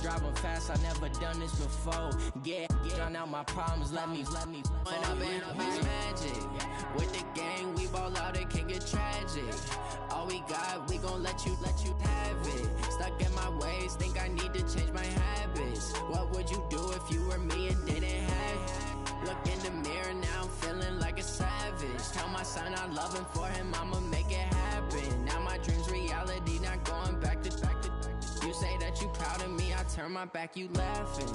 driving fast, I never done this before. Get on out my problems, let me. When I've been magic. With the gang, we ball out, it can get tragic. All we got, we gon' let you have it. Stuck in my ways, think I need to change my habits. What would you do if you were me and didn't have it? Look in the mirror, now I'm feeling like a savage. Tell my son I love him, for him I'ma make it happen. Now my dream's reality, not going back to. You say that you proud of me, I turn my back, you laughing.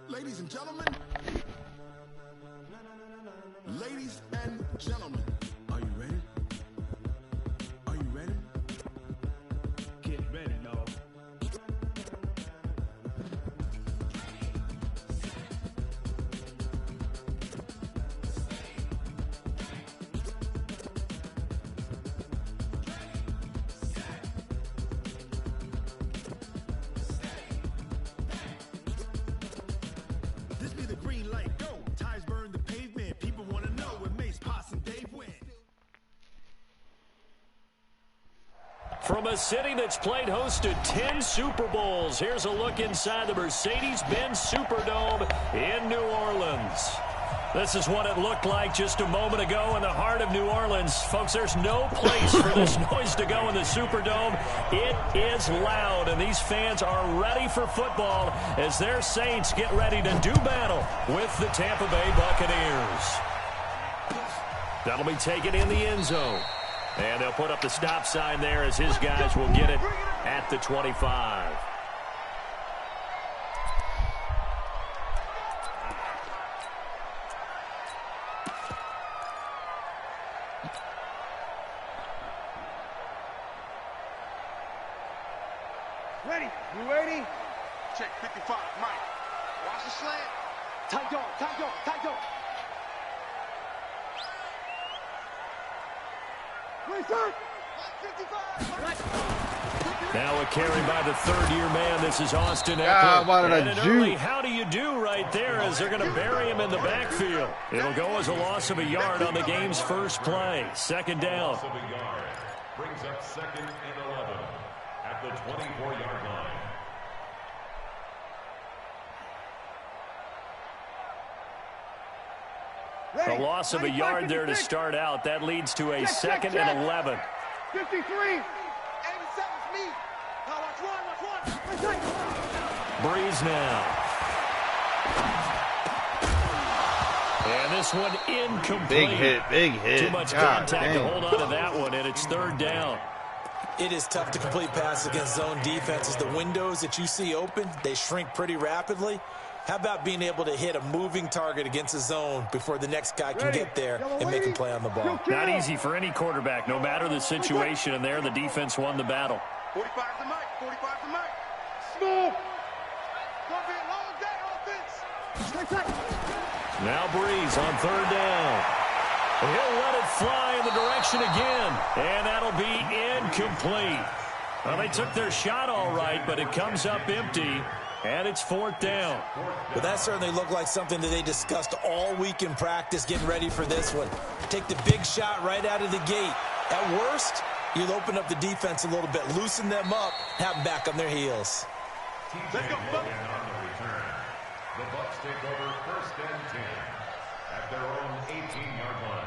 Ladies and gentlemen, ladies and gentlemen, are you ready? Are you ready? Get ready, dog. This be the green light, go. Ties burn the pavement. People want to know when Mace, Poss, and Dave win. From a city that's played host to 10 Super Bowls, here's a look inside the Mercedes-Benz Superdome in New Orleans. This is what it looked like just a moment ago in the heart of New Orleans. Folks, there's no place for this noise to go in the Superdome. It is loud, and these fans are ready for football as their Saints get ready to do battle with the Tampa Bay Buccaneers. That'll be taken in the end zone. And they'll put up the stop sign there as his guys will get it at the 25. Ready? You ready? Check 55, Mike. Watch the slant. Tight dog, tight dog, tight dog. Return. 55. Now a carry by the third-year man. This is Austin Ah, Eckler. what did I And an do? early how do you do right there as they're going to bury him in the backfield. It'll go as a loss of a yard on the game's first play. Second down. Loss of a yard brings up 2nd and 11 at the 24-yard line. A loss of a yard there to start out. That leads to a 2nd and 11. 53. 87's me. Now watch one. Breeze now. And this one incomplete. Big hit. Too much God, contact to dang. hold on to that one, and it's third down. It is tough to complete passes against zone defenses. The windows that you see open, they shrink pretty rapidly. How about being able to hit a moving target against a zone before the next guy can get there and make a play on the ball? Not easy for any quarterback, no matter the situation, and there the defense won the battle. 45 to Mike. 45 to Mike. Smooth. Gonna be a long day offense. Now Breeze on third down. He'll let it fly in the direction again, and that'll be incomplete. Well, they took their shot all right, but it comes up empty. And it's fourth down. Well, that certainly looked like something that they discussed all week in practice, getting ready for this one. Take the big shot right out of the gate. At worst, you'll open up the defense a little bit, loosen them up, have them back on their heels. Let's go, Bucks. On the return, the Bucks take over 1st and 10 at their own 18-yard line.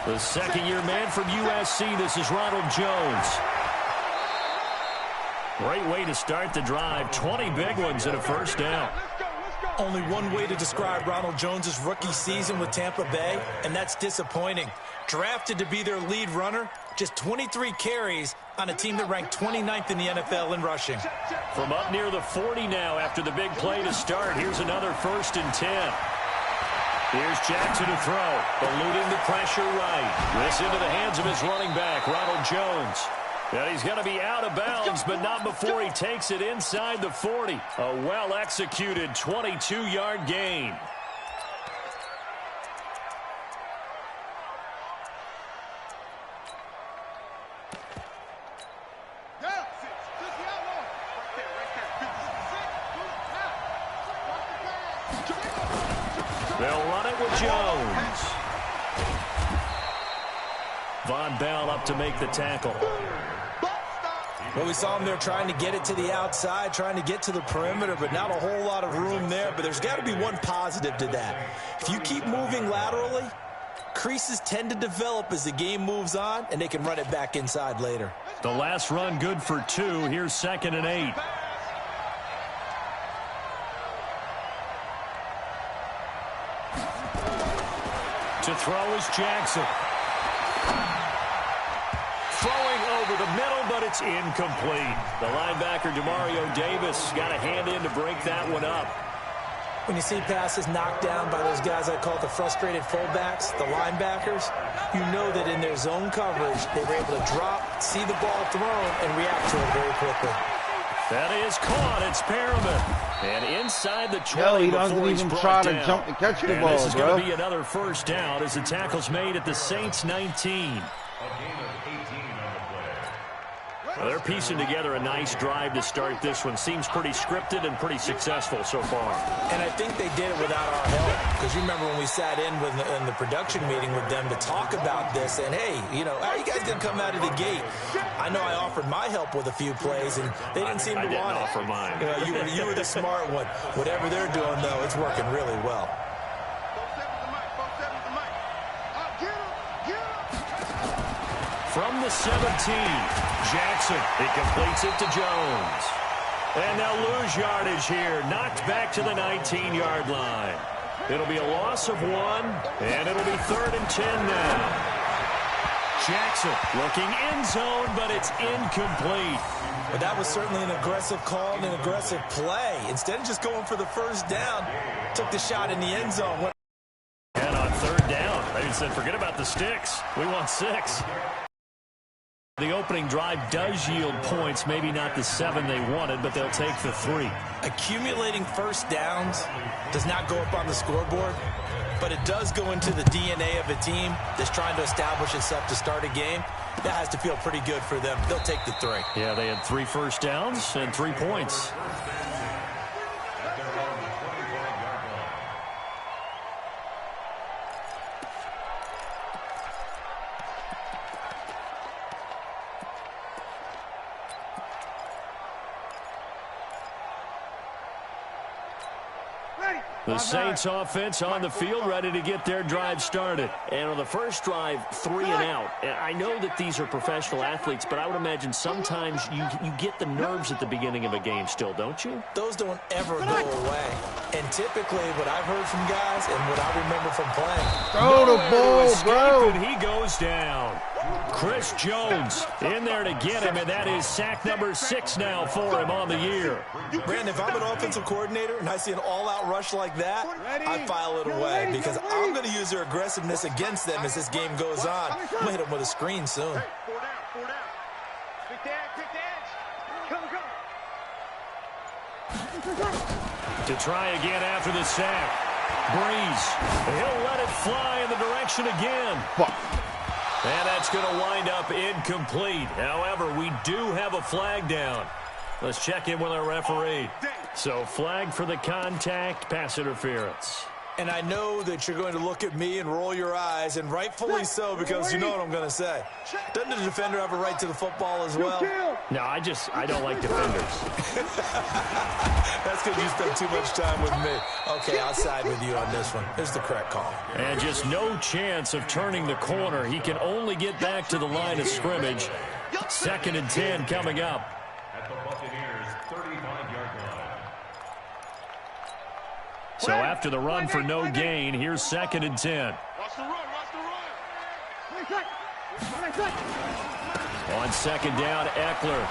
The second-year man from USC, this is Ronald Jones. Great way to start the drive. 20 big ones and a first down. Only one way to describe Ronald Jones' rookie season with Tampa Bay, and that's disappointing. Drafted to be their lead runner, Just 23 carries on a team that ranked 29th in the NFL in rushing. From up near the 40 now after the big play to start. Here's another 1st and 10. Here's Jackson to throw, eluding the pressure right. This into the hands of his running back, Ronald Jones. And he's going to be out of bounds, but not before he takes it inside the 40. A well-executed 22-yard gain. They'll run it with Jones. Von Bell up to make the tackle. Well, we saw him there trying to get it to the outside, trying to get to the perimeter, but not a whole lot of room there. But there's got to be one positive to that. If you keep moving laterally, creases tend to develop as the game moves on, and they can run it back inside later. The last run good for 2. Here's 2nd and 8. To throw is Jackson. Throwing over the middle, but it's incomplete. The linebacker, Demario Davis, got a hand in to break that one up. When you see passes knocked down by those guys I call the frustrated fullbacks, the linebackers, you know that in their zone coverage, they were able to drop, see the ball thrown, and react to it very quickly. That is caught. It's Perriman. And inside the 20 Yo, he doesn't before he's even brought try to down. jump to catch the and ball, this is bro. going to be another 1st down as the tackle's made at the Saints 19. Well, they're piecing together a nice drive to start this one. Seems pretty scripted and pretty successful so far. And I think they did it without our help. Because you remember when we sat in the production meeting with them to talk about this, and hey, you know, how are you guys going to come out of the gate? I know I offered my help with a few plays, and they didn't seem to want it. I didn't offer mine. You know, you were the smart one. Whatever they're doing, though, it's working really well. From the 17, Jackson. He completes it to Jones. And they'll lose yardage here. Knocked back to the 19-yard line. It'll be a loss of 1, and it'll be 3rd and 10 now. Jackson looking end zone, but it's incomplete. But that was certainly an aggressive call and an aggressive play. Instead of just going for the 1st down, took the shot in the end zone. And on 3rd down, they said, forget about the sticks. We want 6. The opening drive does yield points, maybe not the 7 they wanted, but they'll take the 3. Accumulating 1st downs does not go up on the scoreboard, but it does go into the DNA of a team that's trying to establish itself to start a game. That has to feel pretty good for them. They'll take the 3. Yeah, they had 3 1st downs and 3 points. The Saints offense on the field, ready to get their drive started. And on the first drive, 3 and out. I know that these are professional athletes, but I would imagine sometimes you get the nerves at the beginning of a game still, don't you? Those don't ever go away. And typically what I've heard from guys and what I remember from playing. Throw the ball, bro. And he goes down. Chris Jones in there to get him, and that is sack number 6 now for him on the year. Brandon, if I'm an offensive coordinator and I see an all-out rush like that, I file it away because I'm going to use their aggressiveness against them as this game goes on. I'm going to hit them with a screen soon. Four down. Pick the edge. Come. To try again after the sack. Breeze. He'll let it fly in the direction again. And that's going to wind up incomplete. However, we do have a flag down. Let's check in with our referee. So, flag for the contact, pass interference. And I know that you're going to look at me and roll your eyes, and rightfully so, because you know what I'm going to say. Doesn't the defender have a right to the football as well? No, I don't like defenders. That's because you spend too much time with me. Okay, I'll side with you on this one. Here's the correct call. And just no chance of turning the corner. He can only get back to the line of scrimmage. 2nd and 10 coming up. At the Buccaneers' 35-yard line. So after the run for no gain, here's 2nd and 10. Watch the run. On second down, Eckler.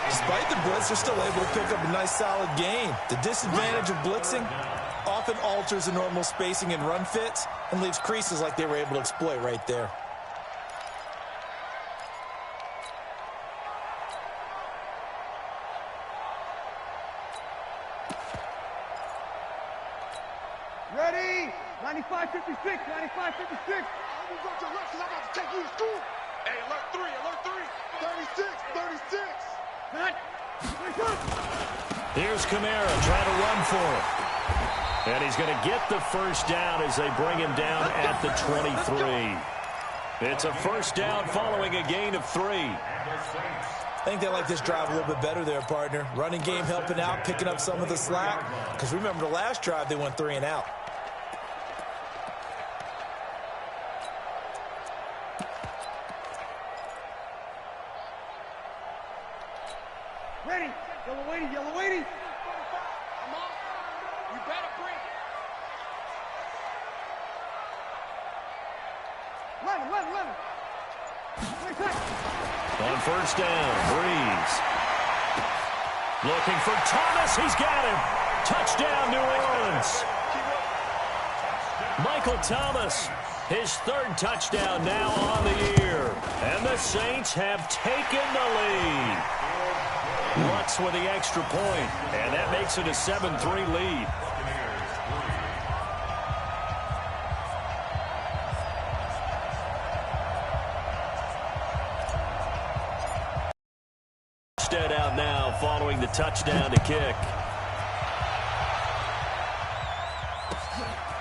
Despite the blitz, they're still able to pick up a nice solid gain. The disadvantage of blitzing often alters the normal spacing and run fits and leaves creases like they were able to exploit right there. Ready? 95-56, 95-56. I'm going direction. I'm about to take you to school. Hey, alert 3, alert 3. 36, 36. Here's Kamara trying to run for it. And he's going to get the first down as they bring him down at the 23. It's a first down following a gain of 3. I think they like this drive a little bit better there, partner. Running game helping out, picking up some of the slack. Because remember the last drive, they went 3 and out. Ready? Yellow waiting, yellow waiting. I'm off. You better bring it. 11. On first down, Breeze. Looking for Thomas. He's got him. Touchdown, New Orleans. Michael Thomas, his 3rd touchdown now on the year. And the Saints have taken the lead. Lutz with the extra point, and that makes it a 7-3 lead. Stead out now following the touchdown to kick.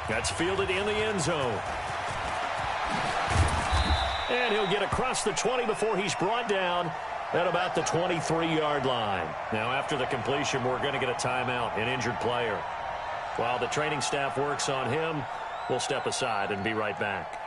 That's fielded in the end zone. And he'll get across the 20 before he's brought down at about the 23-yard line. Now, after the completion, we're going to get a timeout, an injured player. While the training staff works on him, we'll step aside and be right back.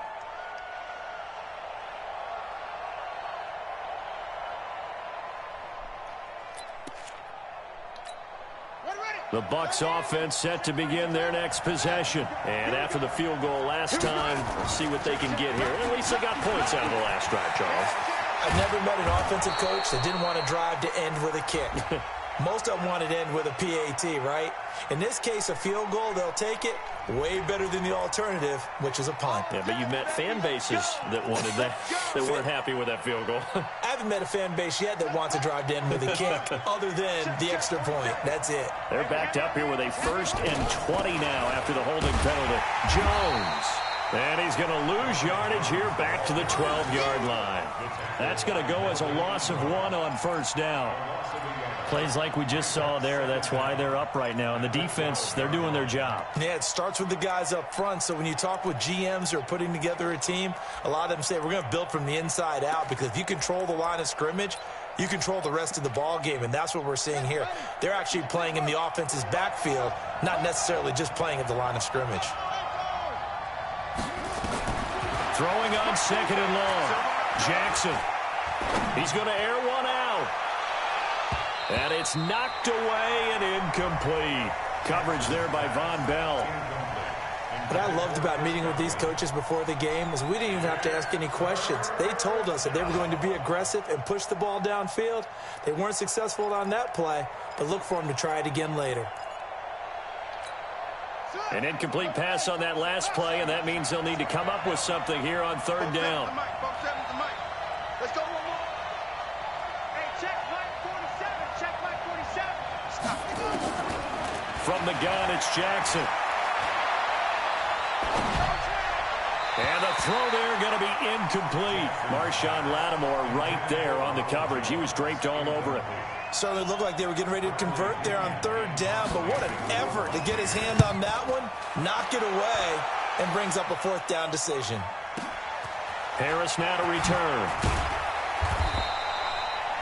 The Bucs offense set to begin their next possession. And after the field goal last time, see what they can get here. At least they got points out of the last drive, Charles. I've never met an offensive coach that didn't want a drive to end with a kick. Most of them want it to end with a PAT, right? In this case, a field goal, they'll take it. Way better than the alternative, which is a punt. Yeah, but you met fan bases that wanted that, that weren't happy with that field goal. I haven't met a fan base yet that wants a drive to end with a kick, other than the extra point. That's it. They're backed up here with a 1st and 20 now after the holding penalty. Jones. And he's going to lose yardage here back to the 12-yard line. That's going to go as a loss of 1 on first down. Plays like we just saw there. That's why they're up right now. And the defense, they're doing their job. Yeah, it starts with the guys up front. So when you talk with GMs who are putting together a team, a lot of them say we're going to build from the inside out, because if you control the line of scrimmage, you control the rest of the ball game, and that's what we're seeing here. They're actually playing in the offense's backfield, not necessarily just playing at the line of scrimmage. Throwing on 2nd and long. Jackson. He's going to air one out. And it's knocked away and incomplete. Coverage there by Von Bell. What I loved about meeting with these coaches before the game is we didn't even have to ask any questions. They told us that they were going to be aggressive and push the ball downfield. They weren't successful on that play, but look for them to try it again later. An incomplete pass on that last play, and that means they'll need to come up with something here on 3rd down. Let's go one more. Hey, check Mike 47. Check Mike 47. Stop. From the gun, it's Jackson. And the throw there going to be incomplete. Marshawn Lattimore right there on the coverage. He was draped all over it. Certainly looked like they were getting ready to convert there on 3rd down, but what an effort to get his hand on that one, knock it away, and brings up a 4th down decision. Harris now to return.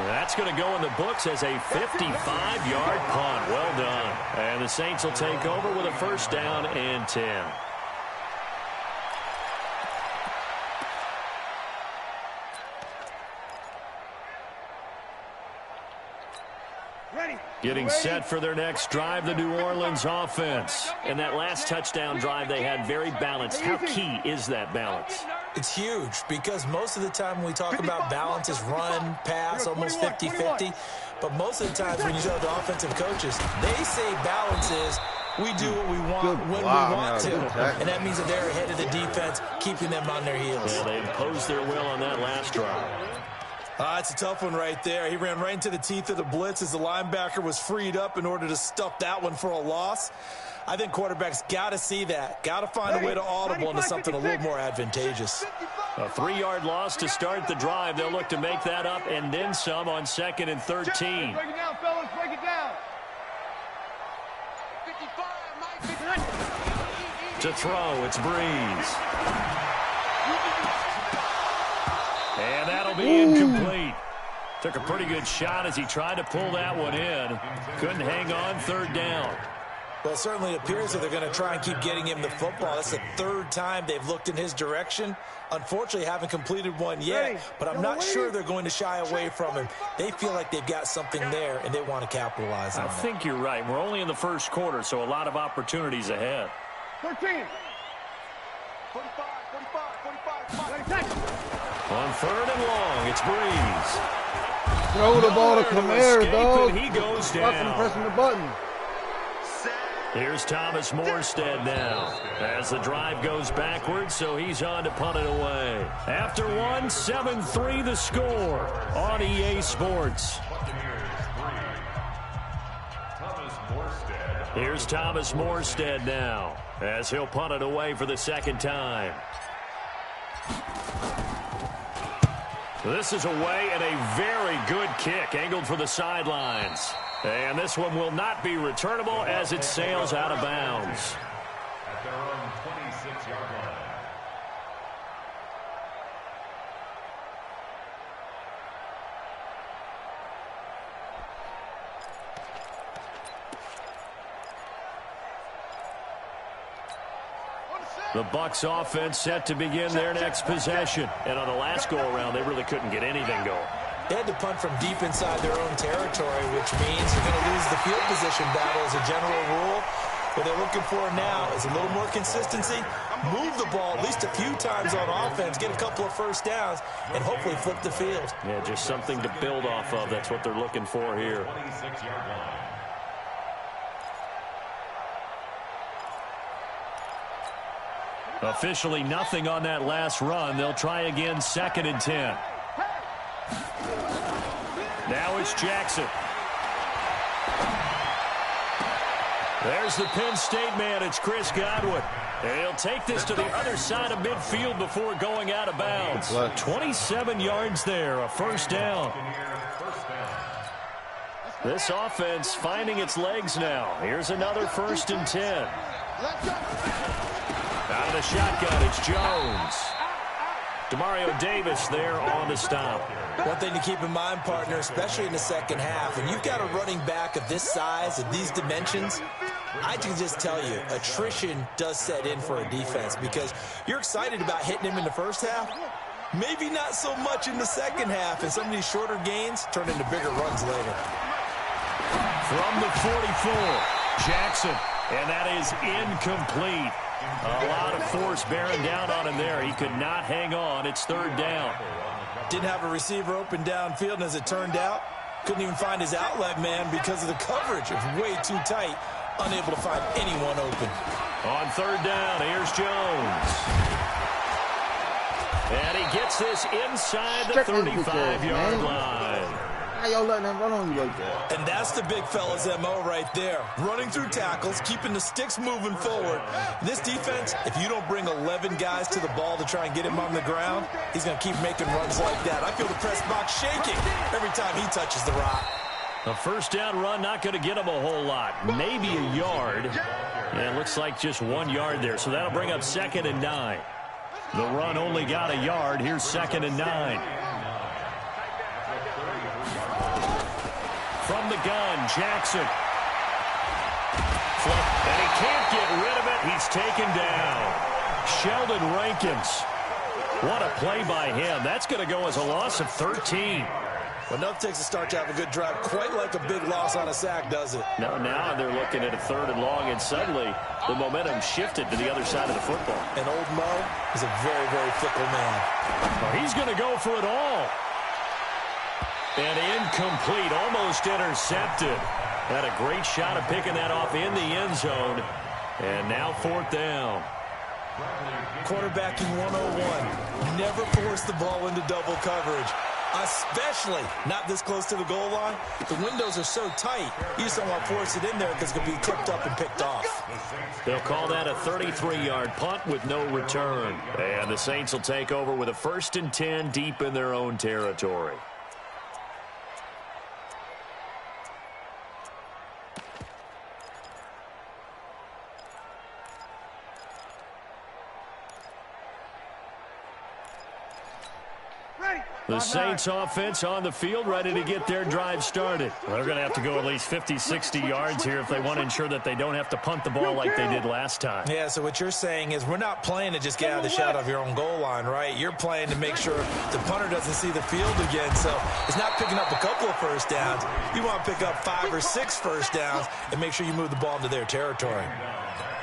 That's going to go in the books as a 55-yard punt. Well done. And the Saints will take over with a 1st down and 10. Getting set for their next drive, the New Orleans offense. And that last touchdown drive they had very balanced. How key is that balance? It's huge because most of the time when we talk about balance is run, pass, almost 50-50. But most of the times when you talk to offensive coaches, they say balance is we do what we want when we want to. And that means that they're ahead of the defense, keeping them on their heels. Yeah, they imposed their will on that last drive. It's a tough one right there. He ran right into the teeth of the blitz as the linebacker was freed up in order to stuff that one for a loss. I think quarterbacks got to see that. Got to find a way to audible into something a little more advantageous. A 3-yard loss to start the drive. They'll look to make that up and then some on 2nd and 13. Break it down, fellas. Break it down. To throw, it's Breeze. And that'll be incomplete. Took a pretty good shot as he tried to pull that one in. Couldn't hang on, 3rd down. Well, it certainly appears that they're going to try and keep getting him the football. That's the 3rd time they've looked in his direction. Unfortunately, haven't completed one yet, but I'm not sure they're going to shy away from him. They feel like they've got something there, and they want to capitalize on it. I think you're right. We're only in the first quarter, so a lot of opportunities ahead. 13. 45. On 3rd and long, it's Breeze. Throw the ball to Kamara, dog. He goes Fucking down. pressing the button. Here's Thomas Morstead now as the drive goes backwards, so he's on to punt it away. After one, 7-3 the score on EA Sports. Here's Thomas Morstead now as he'll punt it away for the 2nd time. This is away and a very good kick angled for the sidelines. And this one will not be returnable as it sails out of bounds. At their own 26-yard line. The Bucs offense set to begin their next possession. And on the last go-around, they really couldn't get anything going. They had to punt from deep inside their own territory, which means you're going to lose the field position battle as a general rule. What they're looking for now is a little more consistency, move the ball at least a few times on offense, get a couple of first downs, and hopefully flip the field. Yeah, just something to build off of. That's what they're looking for here. 26-yard line. Officially nothing on that last run. They'll try again, 2nd and 10. Now it's Jackson. There's the Penn State man. It's Chris Godwin. And he'll take this to the other side of midfield before going out of bounds. 27 yards there, a 1st down. This offense finding its legs now. Here's another 1st and 10. Out of the shotgun, it's Jones. Demario Davis there on the stop. One thing to keep in mind, partner, especially in the 2nd half, when you've got a running back of this size, of these dimensions, I can just tell you, attrition does set in for a defense because you're excited about hitting him in the 1st half. Maybe not so much in the 2nd half, and some of these shorter gains turn into bigger runs later. From the 44, Jackson, and that is incomplete. A lot of force bearing down on him there. He could not hang on. It's 3rd down. Didn't have a receiver open downfield, and as it turned out, couldn't even find his outlet man because of the coverage. It was way too tight, unable to find anyone open. On 3rd down, here's Jones. And he gets this inside the 35-yard line. How y'all letting him run on you like that? And that's the big fella's MO right there. Running through tackles, keeping the sticks moving forward. This defense, if you don't bring 11 guys to the ball to try and get him on the ground, he's going to keep making runs like that. I feel the press box shaking every time he touches the rock. A 1st down run, not going to get him a whole lot. Maybe a yard. And it looks like just 1 yard there. So that'll bring up 2nd and 9. The run only got a yard. Here's 2nd and 9. From the gun, Jackson. And he can't get rid of it. He's taken down. Sheldon Rankins. What a play by him. That's going to go as a loss of 13. Well, enough takes a start to have a good drive. Quite like a big loss on a sack, does it? No, now they're looking at a 3rd and long, and suddenly the momentum shifted to the other side of the football. And old Mo is a very, very fickle man. Well, he's going to go for it all. And incomplete, almost intercepted. Had a great shot of picking that off in the end zone. And now 4th down. Quarterbacking 101. Never force the ball into double coverage, especially not this close to the goal line. The windows are so tight, you just don't want to force it in there because it could be tipped up and picked off. They'll call that a 33-yard punt with no return. And the Saints will take over with a 1st and 10 deep in their own territory. The Saints offense on the field, ready to get their drive started. Well, they're going to have to go at least 50, 60 yards here if they want to ensure that they don't have to punt the ball like they did last time. Yeah, so what you're saying is we're not playing to just get out of the shot of your own goal line, right? You're playing to make sure the punter doesn't see the field again. So it's not picking up a couple of first downs. You want to pick up 5 or 6 first downs and make sure you move the ball into their territory.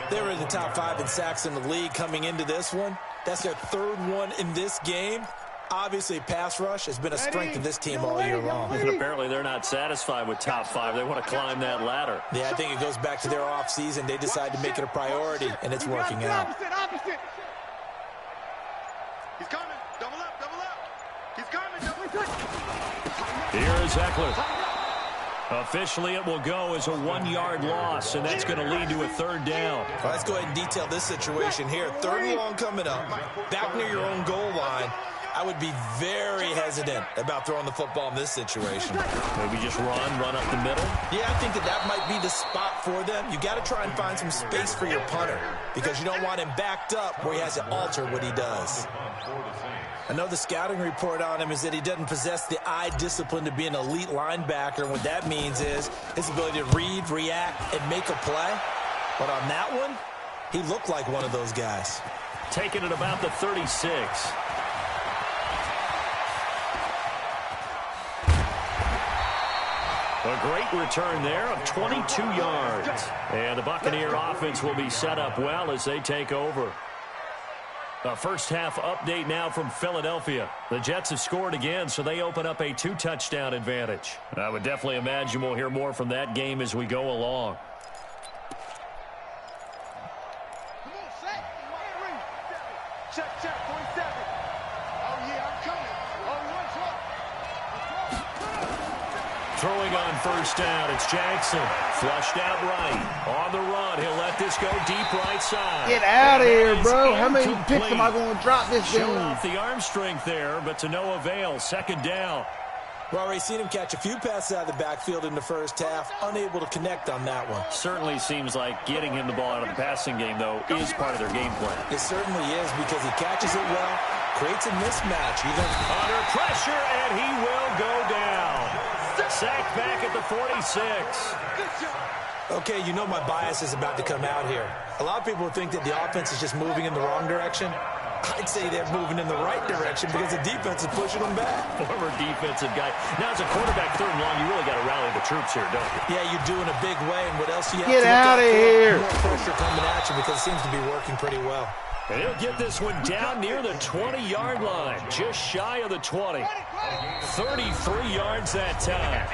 They were in the top 5 in sacks in the league coming into this one. That's their 3rd one in this game. Obviously, pass rush has been a strength of this team all year long. And apparently they're not satisfied with top 5. They want to climb that ladder. Yeah, I think it goes back to their offseason. They decided to make it a priority, and it's working out. Opposite. He's coming. Double up. He's coming. Double up. Here is Eckler. Officially, it will go as a 1-yard loss, and that's going to lead to a 3rd down. Well, let's go ahead and detail this situation here. 3rd and long coming up. Back near your own goal line. I would be very hesitant about throwing the football in this situation. Maybe just run up the middle? Yeah, I think that might be the spot for them. You got to try and find some space for your punter because you don't want him backed up where he has to alter what he does. I know the scouting report on him is that he doesn't possess the eye discipline to be an elite linebacker. And what that means is his ability to read, react, and make a play. But on that one, he looked like one of those guys. Taking it about the 36. A great return there of 22 yards. And the Buccaneer offense will be set up well as they take over. A first half update now from Philadelphia. The Jets have scored again, so they open up a 2-touchdown advantage. I would definitely imagine we'll hear more from that game as we go along. Check, 47. Oh, yeah, I'm coming. Throwing on first down, it's Jackson. Flushed out right. On the run, he'll let this go deep right side. Get out of here, bro. How many picks am I going to drop this game? Showed off the arm strength there, but to no avail. 2nd down. We've already seen him catch a few passes out of the backfield in the first half. Unable to connect on that one. Certainly seems like getting him the ball out of the passing game, though, is part of their game plan. It certainly is because he catches it well, creates a mismatch. Even under pressure, and he will go down. Sacked back at the 46. Okay, you know my bias is about to come out here. A lot of people think that the offense is just moving in the wrong direction. I'd say they're moving in the right direction because the defense is pushing them back. Former defensive guy. Now, as a quarterback 3rd and long, you really got to rally the troops here, don't you? Yeah, you do in a big way, and what else do you have Get to look out of here. More pressure coming at you because it seems to be working pretty well. And he'll get this one down near the 20-yard line, just shy of the 20. 33 yards that time.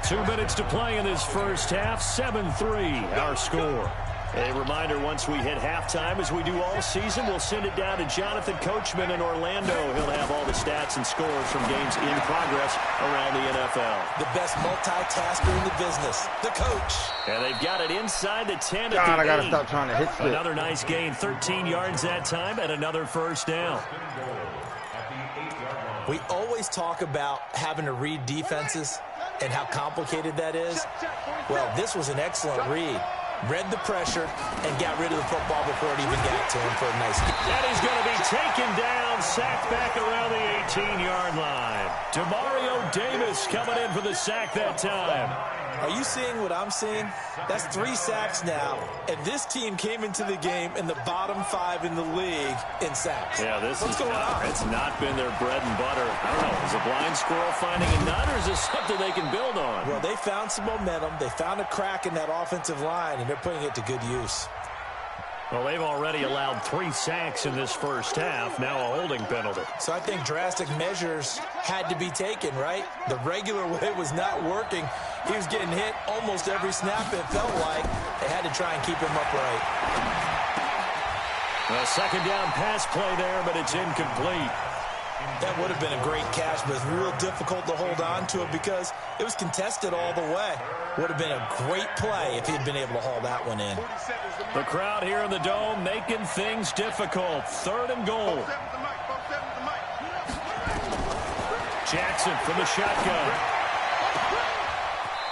2 minutes to play in this first half. 7-3, our score. A reminder, once we hit halftime, as we do all season, we'll send it down to Jonathan Coachman in Orlando. He'll have all the stats and scores from games in progress around the NFL. The best multitasker in the business, the coach. And they've got it inside the 10 at God, the I got to 8. stop trying to hit flip. Another nice gain, 13 yards that time, and another first down. We always talk about having to read defenses and how complicated that is. Well, this was an excellent read. Read the pressure and got rid of the football before it even got to him for a nice kick. And he's going to be taken down, sacked back around the 18-yard line. Demario Davis coming in for the sack that time. Are you seeing what I'm seeing? That's 3 sacks now, and this team came into the game in the bottom 5 in the league in sacks. Yeah, What's going on? It's not been their bread and butter. I don't know, is a blind squirrel finding a nut, or is this something they can build on? Well, they found some momentum. They found a crack in that offensive line, and they're putting it to good use. Well, they've already allowed 3 sacks in this first half, now a holding penalty. So I think drastic measures had to be taken, right? The regular way was not working. He was getting hit almost every snap, it felt like. They had to try and keep him upright. A second down pass play there, but it's incomplete. That would have been a great catch, but it's real difficult to hold on to it because it was contested all the way. Would have been a great play if he'd been able to haul that one in. The crowd here in the Dome making things difficult. 3rd and goal. Jackson from the shotgun.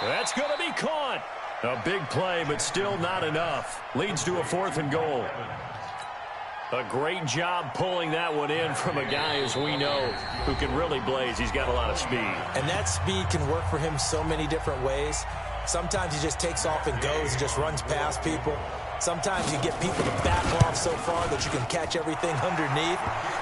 That's going to be caught. A big play, but still not enough. Leads to a 4th and goal. A great job pulling that one in from a guy, as we know, who can really blaze. He's got a lot of speed. And that speed can work for him so many different ways. Sometimes he just takes off and goes and just runs past people. Sometimes you get people to back off so far that you can catch everything underneath.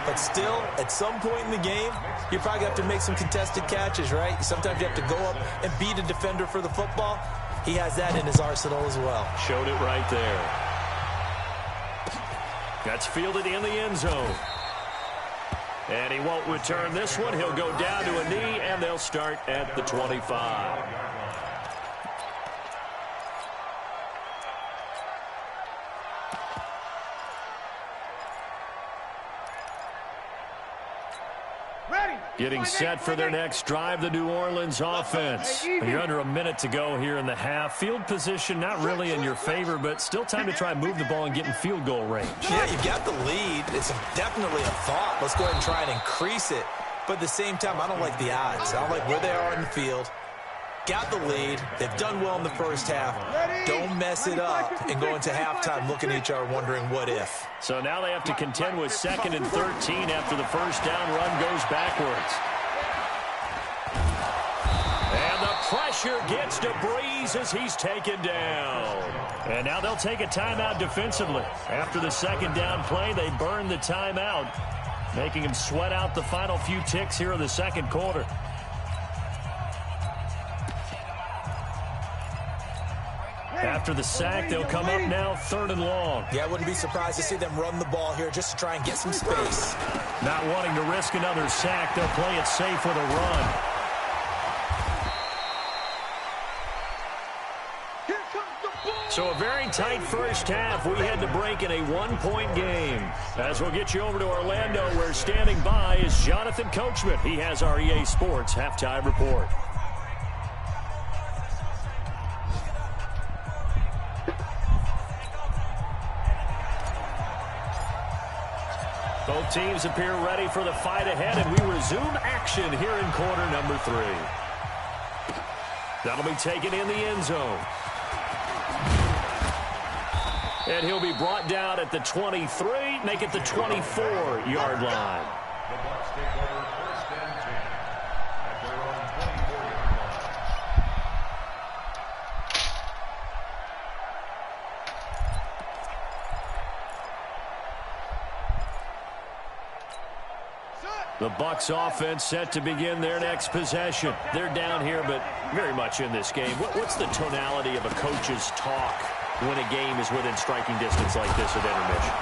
But still, at some point in the game, you probably have to make some contested catches, right? Sometimes you have to go up and beat a defender for the football. He has that in his arsenal as well. Showed it right there. That's fielded in the end zone. And he won't return this one. He'll go down to a knee, and they'll start at the 25. Getting set for their next drive, the New Orleans offense. You're under a minute to go here in the half. Field position not really in your favor, but still time to try and move the ball and get in field goal range. Yeah, you've got the lead. It's definitely a thought. Let's go ahead and try and increase it. But at the same time, I don't like the odds. I don't like where they are in the field. Got the lead. They've done well in the first half. Don't mess it up and go into halftime looking at each other wondering what if. So now they have to contend with 2nd and 13 after the first down run goes backwards. And the pressure gets to Breeze as he's taken down. And now they'll take a timeout defensively. After the second down play, they burn the timeout, making him sweat out the final few ticks here in the second quarter. After the sack, they'll come up now 3rd and long. Yeah, I wouldn't be surprised to see them run the ball here just to try and get some space. Not wanting to risk another sack, they'll play it safe with a run. So a very tight first half. We had to break in a 1-point game. As we'll get you over to Orlando, where standing by is Jonathan Coachman. He has our EA Sports halftime report. Both teams appear ready for the fight ahead, and we resume action here in quarter number 3. That'll be taken in the end zone. And he'll be brought down at the 23, make it the 24-yard line. The Bucs take over 1st and 10 at their own 24-yard line. The Bucs offense set to begin their next possession. They're down here, but very much in this game. What's the tonality of a coach's talk when a game is within striking distance like this at intermission?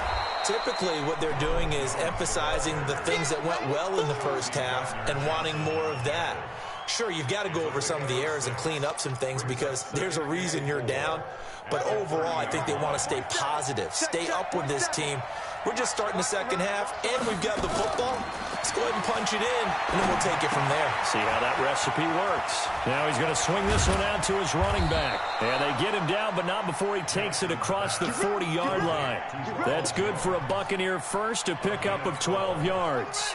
Typically, what they're doing is emphasizing the things that went well in the first half and wanting more of that. Sure, you've got to go over some of the errors and clean up some things because there's a reason you're down. But overall, I think they want to stay positive, stay up with this team. We're just starting the second half, and we've got the football. Let's go ahead and punch it in, and then we'll take it from there. See how that recipe works. Now he's going to swing this one out to his running back. And they get him down, but not before he takes it across the 40-yard line. That's good for a Buccaneer first, to pick up of 12 yards.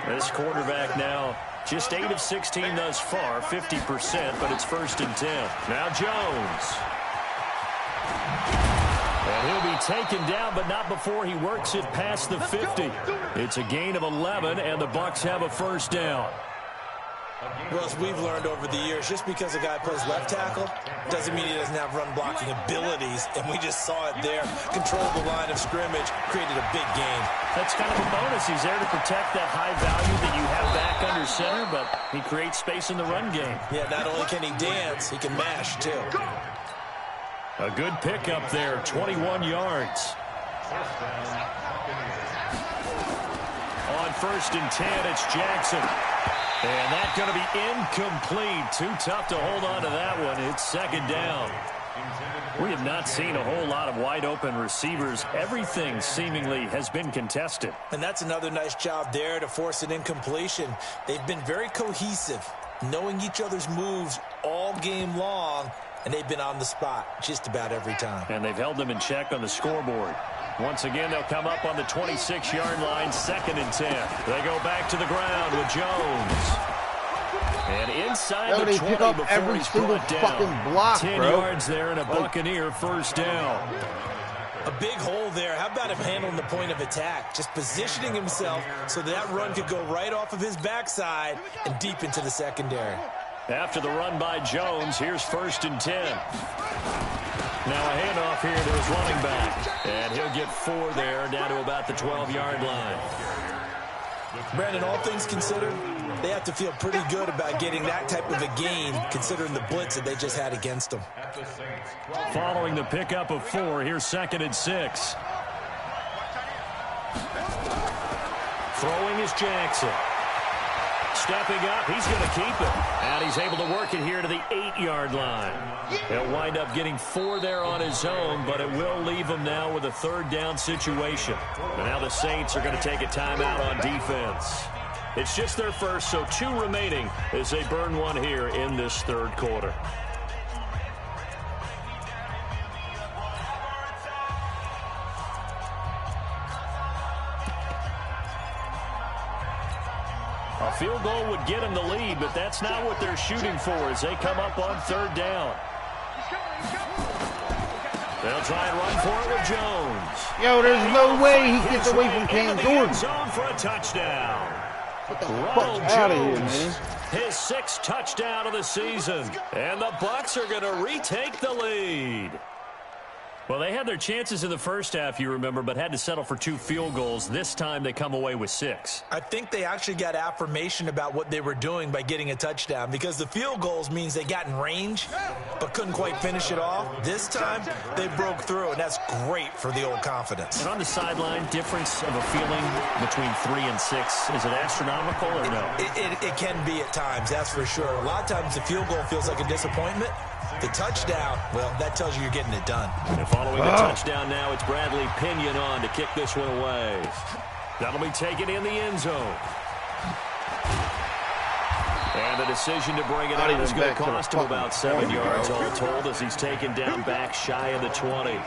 This quarterback now just 8 of 16 thus far, 50%, but it's 1st and 10. Now Jones. And he'll be taken down, but not before he works it past the 50. It's a gain of 11, and the Bucs have a first down. Well, as we've learned over the years, just because a guy plays left tackle doesn't mean he doesn't have run-blocking abilities, and we just saw it there. Controlled the line of scrimmage, created a big gain. That's kind of a bonus. He's there to protect that high value that you have back under center, but he creates space in the run game. Yeah, not only can he dance, he can mash, too. A good pickup there, 21 yards. On 1st and 10, it's Jackson. And that's going to be incomplete. Too tough to hold on to that one. It's second down. We have not seen a whole lot of wide-open receivers. Everything seemingly has been contested. And that's another nice job there to force an incompletion. They've been very cohesive, knowing each other's moves all game long, and they've been on the spot just about every time. And they've held them in check on the scoreboard. Once again, they'll come up on the 26-yard line, 2nd and 10. They go back to the ground with Jones. And inside the 20 before he's brought down. Block, 10 yards there and a Buccaneer first down. A big hole there. How about him handling the point of attack? Just positioning himself so that run could go right off of his backside and deep into the secondary. After the run by Jones, here's 1st and 10. Now a handoff here to his running back. And he'll get 4 there, down to about the 12-yard line. Brandon, all things considered, they have to feel pretty good about getting that type of a gain, considering the blitz that they just had against them. Following the pickup of 4, here's 2nd and 6. Throwing is Jackson. Stepping up, he's going to keep it. And he's able to work it here to the 8-yard line. He'll wind up getting 4 there on his own, but it will leave him now with a 3rd down situation. And now the Saints are going to take a timeout on defense. It's just their first, so 2 remaining as they burn 1 here in this 3rd quarter. A field goal would get them the lead, but that's not what they're shooting for as they come up on 3rd down. They'll try and run for it with Jones. Yo, there's no way he gets away from Cam Jordan. Zone for a touchdown. Get the fuck out of here, man. His 6th touchdown of the season. And the Bucs are going to retake the lead. Well, they had their chances in the first half, you remember, but had to settle for 2 field goals. This time they come away with 6. I think they actually got affirmation about what they were doing by getting a touchdown, because the field goals means they got in range but couldn't quite finish it off. This time they broke through, and that's great for the old confidence. And on the sideline, difference of a feeling between 3 and 6, is it astronomical or no? It can be at times, that's for sure. A lot of times the field goal feels like a disappointment. The touchdown, well, that tells you you're getting it done. And following the touchdown now, it's Bradley Pinion on to kick this one away. That'll be taken in the end zone. And the decision to bring it out is going to cost him about 7 yards all told as he's taken down back shy of the 20.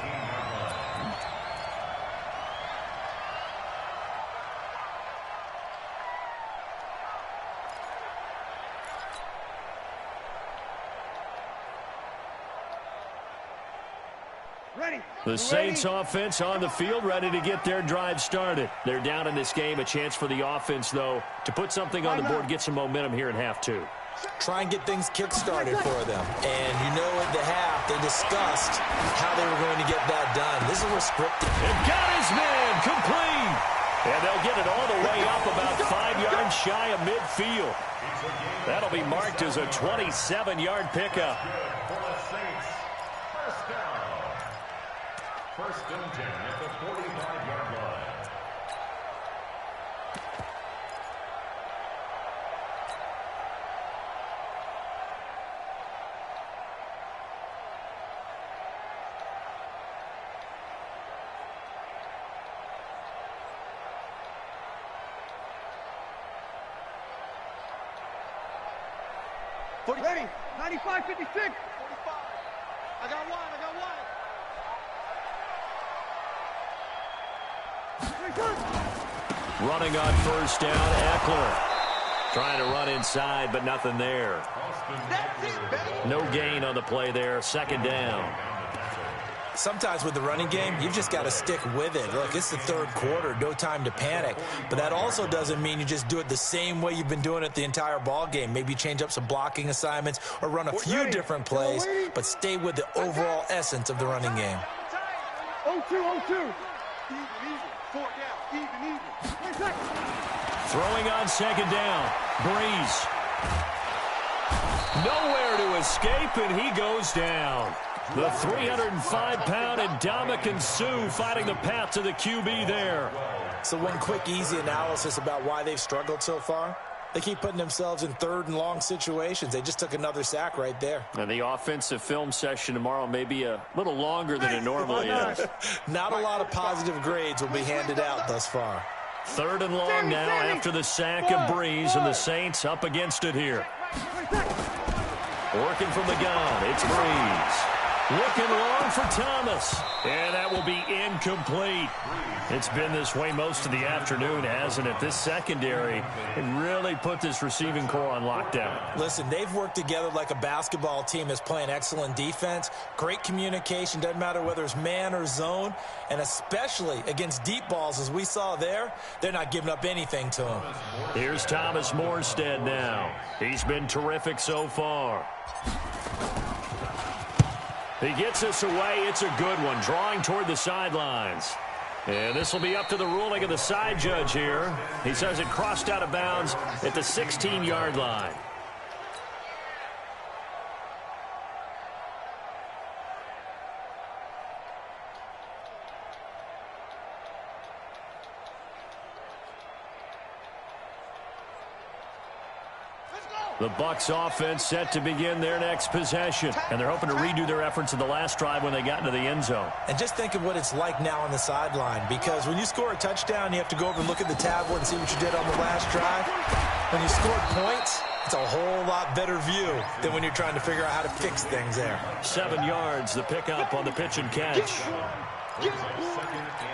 The Saints offense on the field, ready to get their drive started. They're down in this game. A chance for the offense, though, to put something on the board, get some momentum here in half 2. Try and get things kick-started for them. And you know at the half, they discussed how they were going to get that done. This is scripted. And got his man complete. And they'll get it all the way up about 5 yards shy of midfield. That'll be marked as a 27-yard pickup. 1st and 10 at the 45-yard line. Ready, 95, 56. 45. I got one. Running on 1st down, Eckler. Trying to run inside, but nothing there. No gain on the play there, 2nd down. sometimes with the running game, you've just got to stick with it. Look, it's the third quarter, no time to panic. But that also doesn't mean you just do it the same way you've been doing it the entire ball game. Maybe change up some blocking assignments or run a few different plays, but stay with the overall essence of the running game. 0-2. Even. 4 down. Even. Throwing on second down. Breeze. Nowhere to escape, and he goes down. The 305-pound Ndamukong Suh finding the path to the QB there. So one quick, easy analysis about why they've struggled so far. They keep putting themselves in third and long situations. They just took another sack right there. And the offensive film session tomorrow may be a little longer than it normally is. Not a lot of positive grades will be handed out thus far. Third and long now after the sack of Breeze, and the Saints up against it here. Working from the gun, it's Breeze. Looking long for Thomas, and that will be incomplete. It's been this way most of the afternoon, hasn't it? This secondary really put this receiving core on lockdown. Listen, they've worked together like a basketball team that's playing excellent defense. Great communication, doesn't matter whether it's man or zone, and especially against deep balls, as we saw there, they're not giving up anything to them. Here's Thomas Morstead now. He's been terrific so far. He gets us away. It's a good one, drawing toward the sidelines. And this will be up to the ruling of the side judge here. He says it crossed out of bounds at the 16-yard line. The Bucs offense set to begin their next possession. And they're hoping to redo their efforts in the last drive when they got into the end zone. And just think of what it's like now on the sideline. Because when you score a touchdown, you have to go over and look at the tablet and see what you did on the last drive. When you scored points, it's a whole lot better view than when you're trying to figure out how to fix things there. 7 yards, the pickup on the pitch and catch.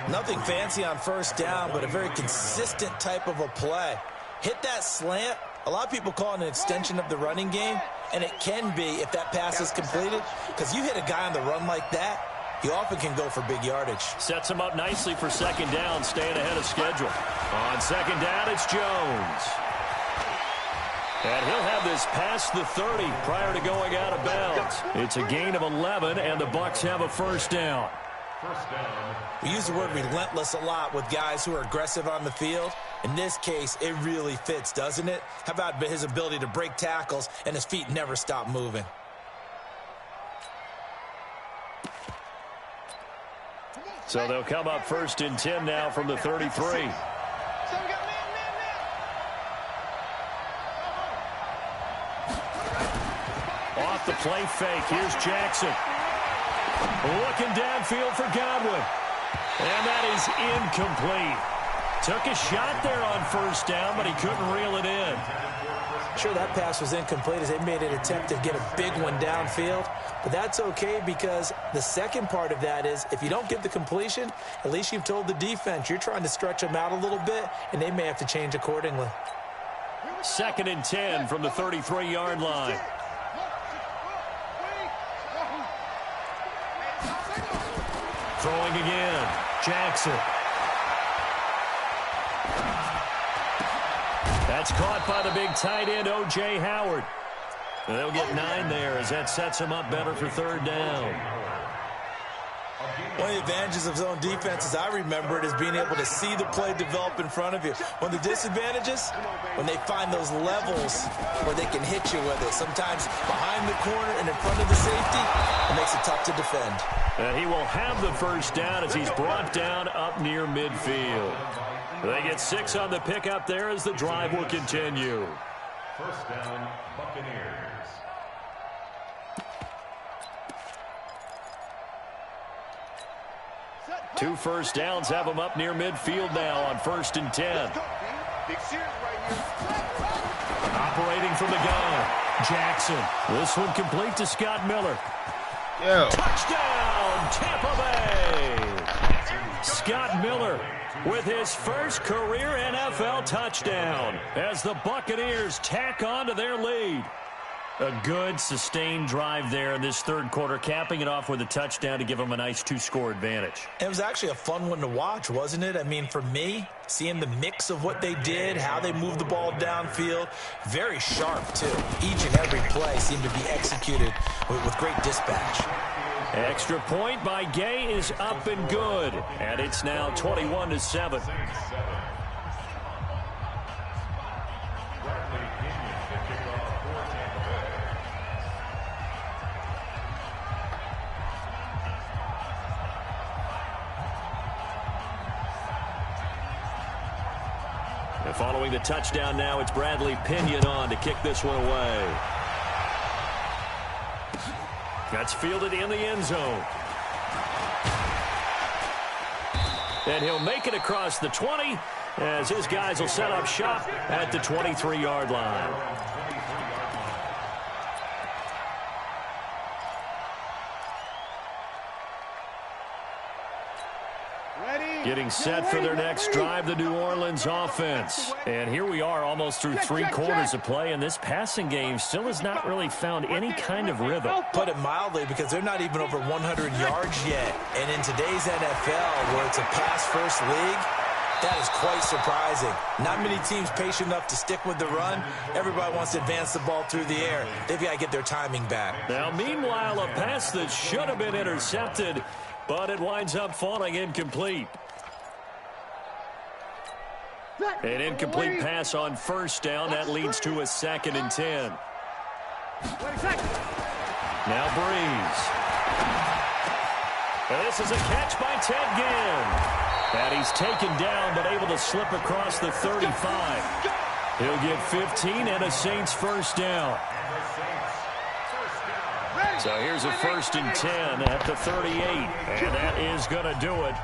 Nothing fancy on first down, but a very consistent type of a play. Hit that slant. A lot of people call it an extension of the running game, and it can be if that pass is completed, because you hit a guy on the run like that, he often can go for big yardage. Sets him up nicely for second down, staying ahead of schedule. On second down, it's Jones. And he'll have this past the 30 prior to going out of bounds. It's a gain of 11, and the Bucs have a first down. We use the word relentless a lot with guys who are aggressive on the field. In this case, it really fits, doesn't it? How about his ability to break tackles and his feet never stop moving? So they'll come up first and 10 now from the 33. Off the play fake, here's Jackson. Looking downfield for Godwin. And that is incomplete. Took a shot there on first down, but he couldn't reel it in. Sure, that pass was incomplete as they made an attempt to get a big one downfield. But that's okay because the second part of that is if you don't get the completion, at least you've told the defense you're trying to stretch them out a little bit, and they may have to change accordingly. Second and 10 from the 33-yard line. Throwing again, Jackson. That's caught by the big tight end, O.J. Howard. And they'll get 9 there as that sets him up better for third down. One of the advantages of zone defense, as I remember it, is being able to see the play develop in front of you. One of the disadvantages, when they find those levels where they can hit you with it. Sometimes behind the corner and in front of the safety, it makes it tough to defend. And he will have the first down as he's brought down up near midfield. They get 6 on the pickup there as the drive will continue. First down, Buccaneers. 2 first downs have them up near midfield now on first and 10. Operating from the gun, Jackson. This one complete to Scott Miller. Yo. Touchdown, Tampa Bay! Scott Miller with his first career NFL touchdown as the Buccaneers tack on to their lead. A good, sustained drive there in this third quarter, capping it off with a touchdown to give them a nice 2-score advantage. It was actually a fun one to watch, wasn't it? I mean, for me, seeing the mix of what they did, how they moved the ball downfield, very sharp, too. Each and every play seemed to be executed with great dispatch. Extra point by Gay is up and good, and it's now 21-7. And following the touchdown now, it's Bradley Pinion on to kick this one away. That's fielded in the end zone. And he'll make it across the 20 as his guys will set up shop at the 23-yard line. Getting set for their next drive, the New Orleans offense. And here we are almost through 3 quarters of play, and this passing game still has not really found any kind of rhythm. Put it mildly, because they're not even over 100 yards yet. And in today's NFL, where it's a pass-first league, that is quite surprising. Not many teams patient enough to stick with the run. Everybody wants to advance the ball through the air. They've got to get their timing back. Now, meanwhile, a pass that should have been intercepted, but it winds up falling incomplete. An incomplete pass on first down. That leads to a 2nd and 10. Now Breeze. This is a catch by Ted Ginn. And he's taken down, but able to slip across the 35. He'll get 15 and a Saints first down. So here's a 1st and 10 at the 38. And that is going to do it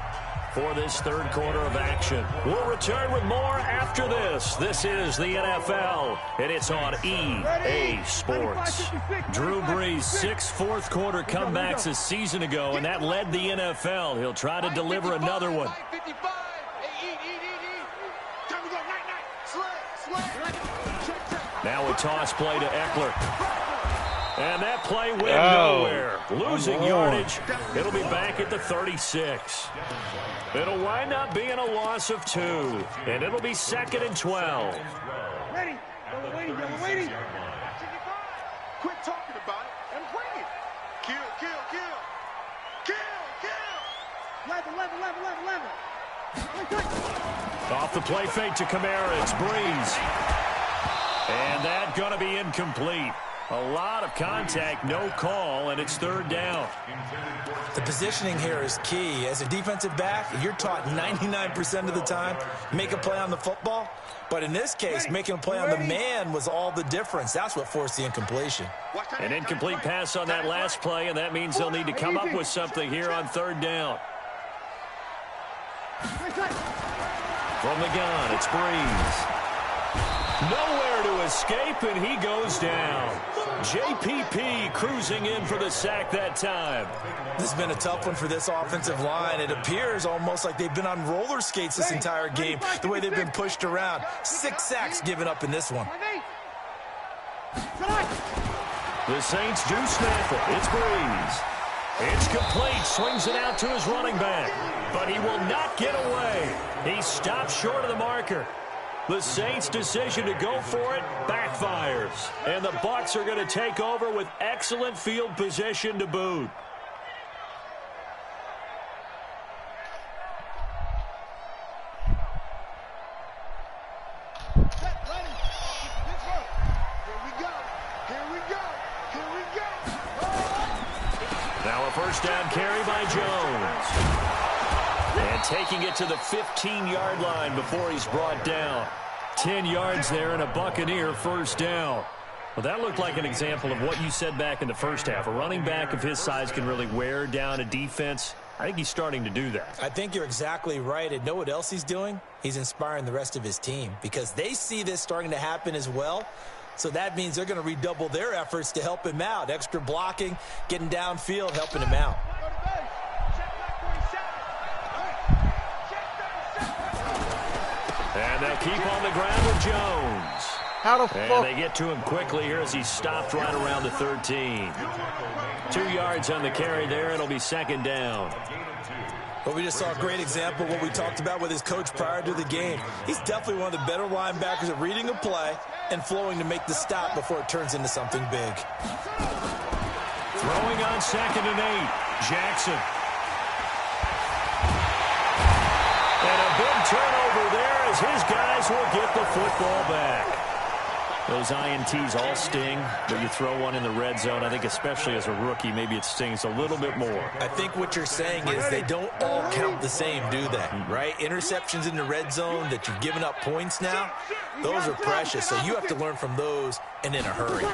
for this third quarter of action. We'll return with more after this. This is the NFL, and it's on EA Sports. Drew Brees, 6 fourth-quarter comebacks a season ago, and that led the NFL. He'll try to deliver another one. Now a toss play to Eckler. And that play went nowhere. Losing yardage. It'll be back at the 36. It'll wind up being a loss of 2. And it'll be 2nd and 12. Ready. Yellow waiting. Quit talking about it and bring it. Kill. Level. Off the play fake to Kamara. It's Breeze. And that going to be incomplete. A lot of contact, no call, and it's 3rd down. The positioning here is key. As a defensive back, you're taught 99% of the time, make a play on the football. But in this case, making a play on the man was all the difference. That's what forced the incompletion. An incomplete pass on that last play, and that means they'll need to come up with something here on 3rd down. From the gun, it's Breeze. Nowhere to escape, and he goes down. JPP cruising in for the sack that time. This has been a tough one for this offensive line. It appears almost like they've been on roller skates this entire game, the way they've been pushed around. 6 sacks given up in this one. The Saints do snap it. It's Breeze. It's complete. Swings it out to his running back. But he will not get away. He stops short of the marker. The Saints' decision to go for it backfires. And the Bucs are going to take over with excellent field position to boot. Now a first down carry by Jones. And taking it to the 15-yard line before he's brought down. 10 yards there and a Buccaneer first down. Well, that looked like an example of what you said back in the first half. A running back of his size can really wear down a defense. I think he's starting to do that. I think you're exactly right. And know what else he's doing? He's inspiring the rest of his team because they see this starting to happen as well. So that means they're going to redouble their efforts to help him out. Extra blocking, getting downfield, helping him out. And they'll keep on the ground with Jones. How the fuck? And they get to him quickly here as he's stopped right around the 13. 2 yards on the carry there. It'll be second down. Well, we just saw a great example of what we talked about with his coach prior to the game. He's definitely one of the better linebackers at reading a play and flowing to make the stop before it turns into something big. Throwing on 2nd and 8. Jackson. And a big turnover there as his guys will get the football back. Those INTs all sting, but you throw one in the red zone, I think especially as a rookie, maybe it stings a little bit more. I think what you're saying is they don't all count the same, do they? Right? Interceptions in the red zone that you're giving up points now, those are precious, so you have to learn from those and in a hurry.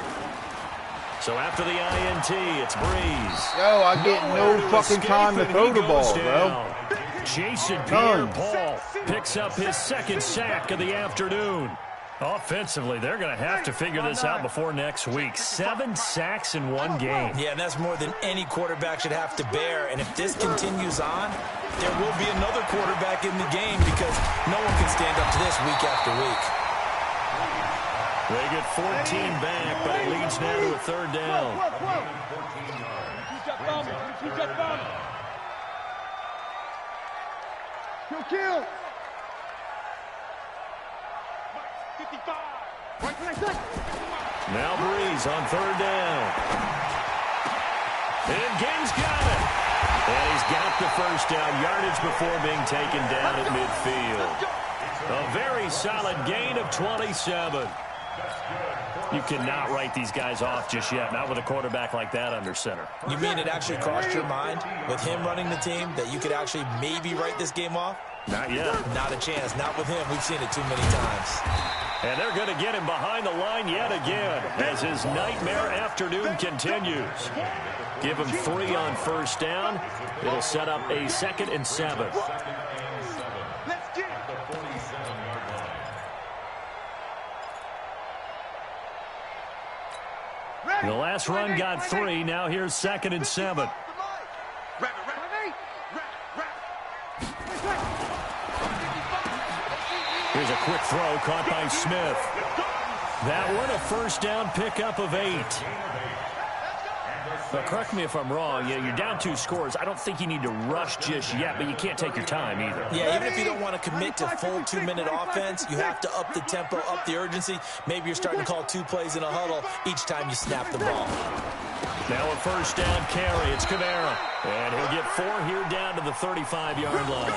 So after the INT, it's Breeze. Yo, I get no fucking time to throw the ball, bro. Jason Pierre-Paul picks up his 2nd sack of the afternoon. Offensively, they're going to have to figure this out before next week. 7 sacks in one game. Yeah, and that's more than any quarterback should have to bear. And if this continues on, there will be another quarterback in the game because no one can stand up to this week after week. They get 14 back, but it leads now to a 3rd down. Kill. Now Breeze on 3rd down. And Ging's got it. And he's got the 1st down yardage before being taken down at midfield. A very solid gain of 27. You cannot write these guys off just yet, not with a quarterback like that under center. You mean it actually crossed your mind with him running the team that you could actually maybe write this game off? Not yet. Not a chance. Not with him. We've seen it too many times. And they're going to get him behind the line yet again as his nightmare afternoon continues. Give him 3 on 1st down. It'll set up a 2nd and 7. The last run got 3. Now here's 2nd and 7. Here's a quick throw caught by Smith. That one a 1st down pickup of 8. Now, correct me if I'm wrong. Yeah, you're down 2 scores. I don't think you need to rush just yet, but you can't take your time either. Yeah, even if you don't want to commit to full 2-minute offense, you have to up the tempo, up the urgency. Maybe you're starting to call 2 plays in a huddle each time you snap the ball. Now a 1st down carry. It's Kamara. And he'll get 4 here down to the 35-yard line.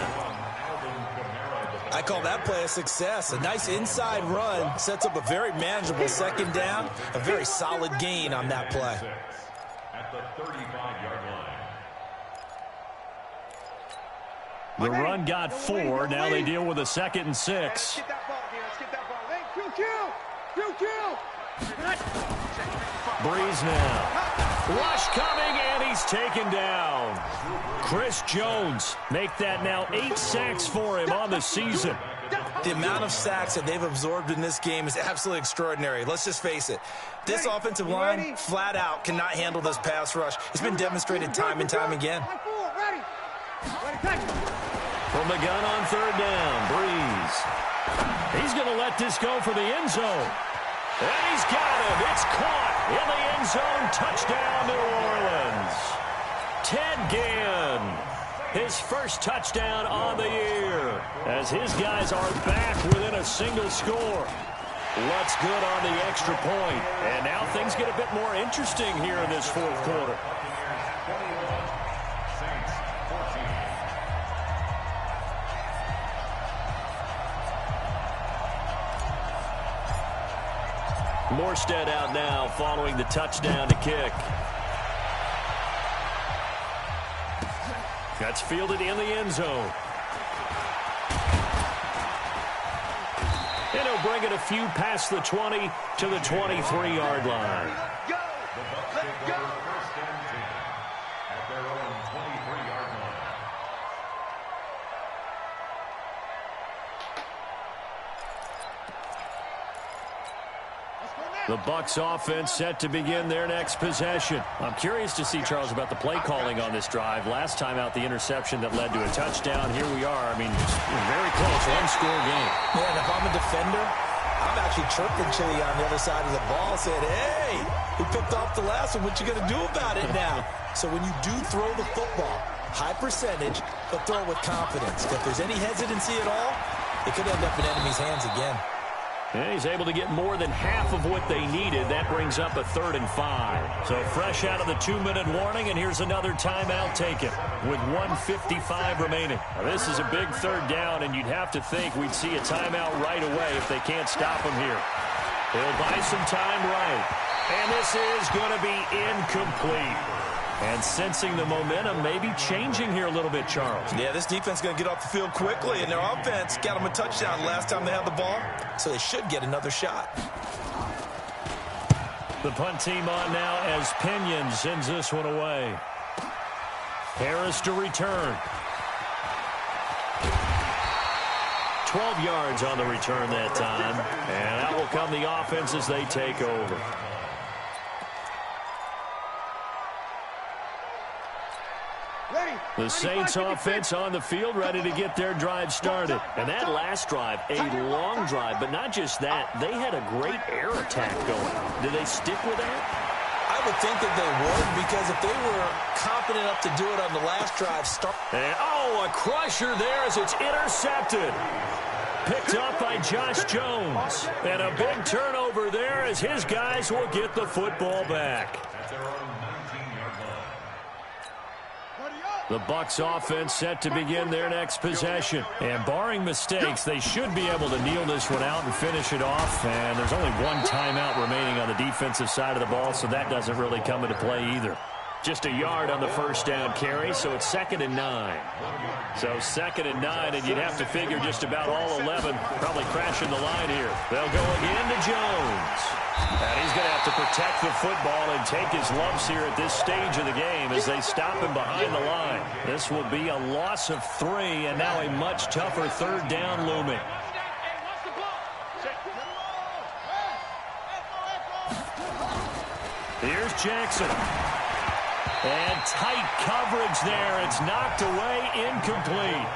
I call that play a success. A nice inside run sets up a very manageable 2nd down. A very solid gain on that play. At the 35-yard line. The run got 4. Now they deal with a 2nd and 6. Let's get that ball here. Let's get that ball. Hey, kill. Breeze now. Rush coming, and he's taken down. Chris Jones make that now 8 sacks for him on the season. The amount of sacks that they've absorbed in this game is absolutely extraordinary. Let's just face it. This offensive line, flat out, cannot handle this pass rush. It's been demonstrated time and time again. From the gun on 3rd down, Breeze. He's going to let this go for the end zone. And he's got it. It's caught in the end zone. Touchdown, New Orleans. Ted Ginn, his 1st touchdown on the year, as his guys are back within a single score. What's good on the extra point. And now things get a bit more interesting here in this 4th quarter. Morstead out now following the touchdown to kick. That's fielded in the end zone. And he'll bring it a few past the 20 to the 23-yard line. The Bucs take over 1st and 10 at their own 23-yard line. The Bucs offense set to begin their next possession. I'm curious to see, Charles, about the play calling on this drive. Last time out, the interception that led to a touchdown. Here we are. I mean, very close, 1-score game. Yeah, and if I'm a defender, I'm actually actually chirping Chili on the other side of the ball, said, hey, we picked off the last one. What you going to do about it now? So when you do throw the football, high percentage, but throw it with confidence. If there's any hesitancy at all, it could end up in enemy's hands again. And he's able to get more than half of what they needed. That brings up a 3rd and 5. So fresh out of the 2-minute warning, and here's another timeout taken with 1:55 remaining. Now, this is a big 3rd down, and you'd have to think we'd see a timeout right away if they can't stop him here. He'll buy some time right. And this is going to be incomplete. And sensing the momentum maybe changing here a little bit, Charles. Yeah, this defense is going to get off the field quickly, and their offense got them a touchdown last time they had the ball, so they should get another shot. The punt team on now as Pinion sends this one away. Harris to return. 12 yards on the return that time, and out will come the offense as they take over. The Saints offense on the field ready to get their drive started. And that last drive, a long drive, but not just that. They had a great air attack going. Did they stick with that? I would think that they would, because if they were confident enough to do it on the last drive, and, a crusher there as it's intercepted. Picked up by Josh Jones. And a big turnover there as his guys will get the football back. The Bucs offense set to begin their next possession. And barring mistakes, they should be able to kneel this one out and finish it off. And there's only one timeout remaining on the defensive side of the ball, so that doesn't really come into play either. Just a yard on the first down carry, so it's 2nd and 9. So 2nd and 9, and you'd have to figure just about all 11 probably crashing the line here. They'll go again to Jones. And he's going to have to protect the football and take his lumps here at this stage of the game as they stop him behind the line. This will be a loss of 3, and now a much tougher 3rd down looming. Here's Jackson. And tight coverage there. It's knocked away, incomplete.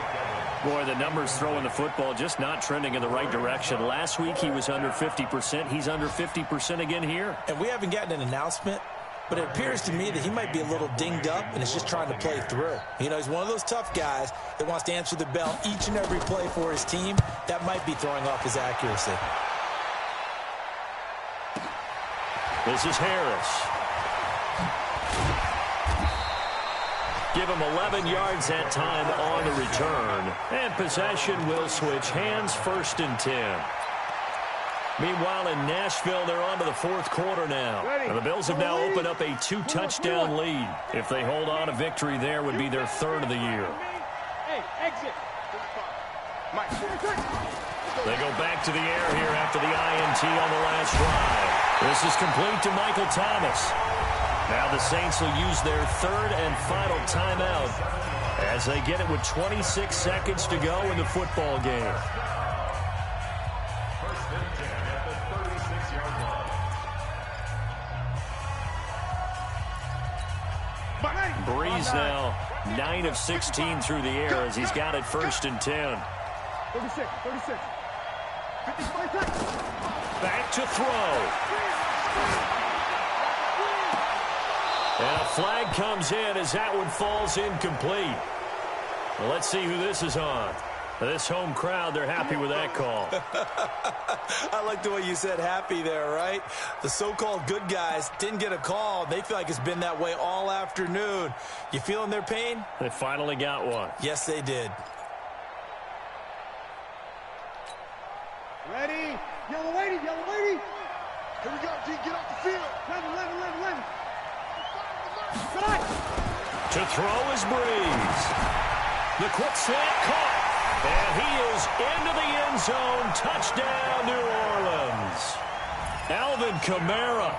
Boy, the numbers throwing the football just not trending in the right direction. Last week he was under 50%. He's under 50% again here. And we haven't gotten an announcement, but it appears to me that he might be a little dinged up and is just trying to play through. You know, he's one of those tough guys that wants to answer the bell each and every play for his team. That might be throwing off his accuracy. This is Harris. Give him 11 yards that time on the return. And possession will switch hands, 1st and 10. Meanwhile, in Nashville, they're on to the 4th quarter now. And the Bills have now opened up a 2-touchdown lead. If they hold on, a victory there would be their 3rd of the year. They go back to the air here after the INT on the last drive. This is complete to Michael Thomas. Now the Saints will use their 3rd and final timeout as they get it with 26 seconds to go in the football game. 1st and 10 at the 36-yard line. Breeze now 9 of 16 through the air as he's got it 1st and 10. 36. Back to throw. And a flag comes in as that one falls incomplete. Well, let's see who this is on. This home crowd, they're happy with that call. I like the way you said happy there, right? The so-called good guys didn't get a call. They feel like it's been that way all afternoon. You feeling their pain? They finally got one. Yes, they did. Ready? Yellow lady. Here we go, G. Get off the field. 11. To throw is Breeze. The quick slant caught. And he is into the end zone. Touchdown, New Orleans. Alvin Kamara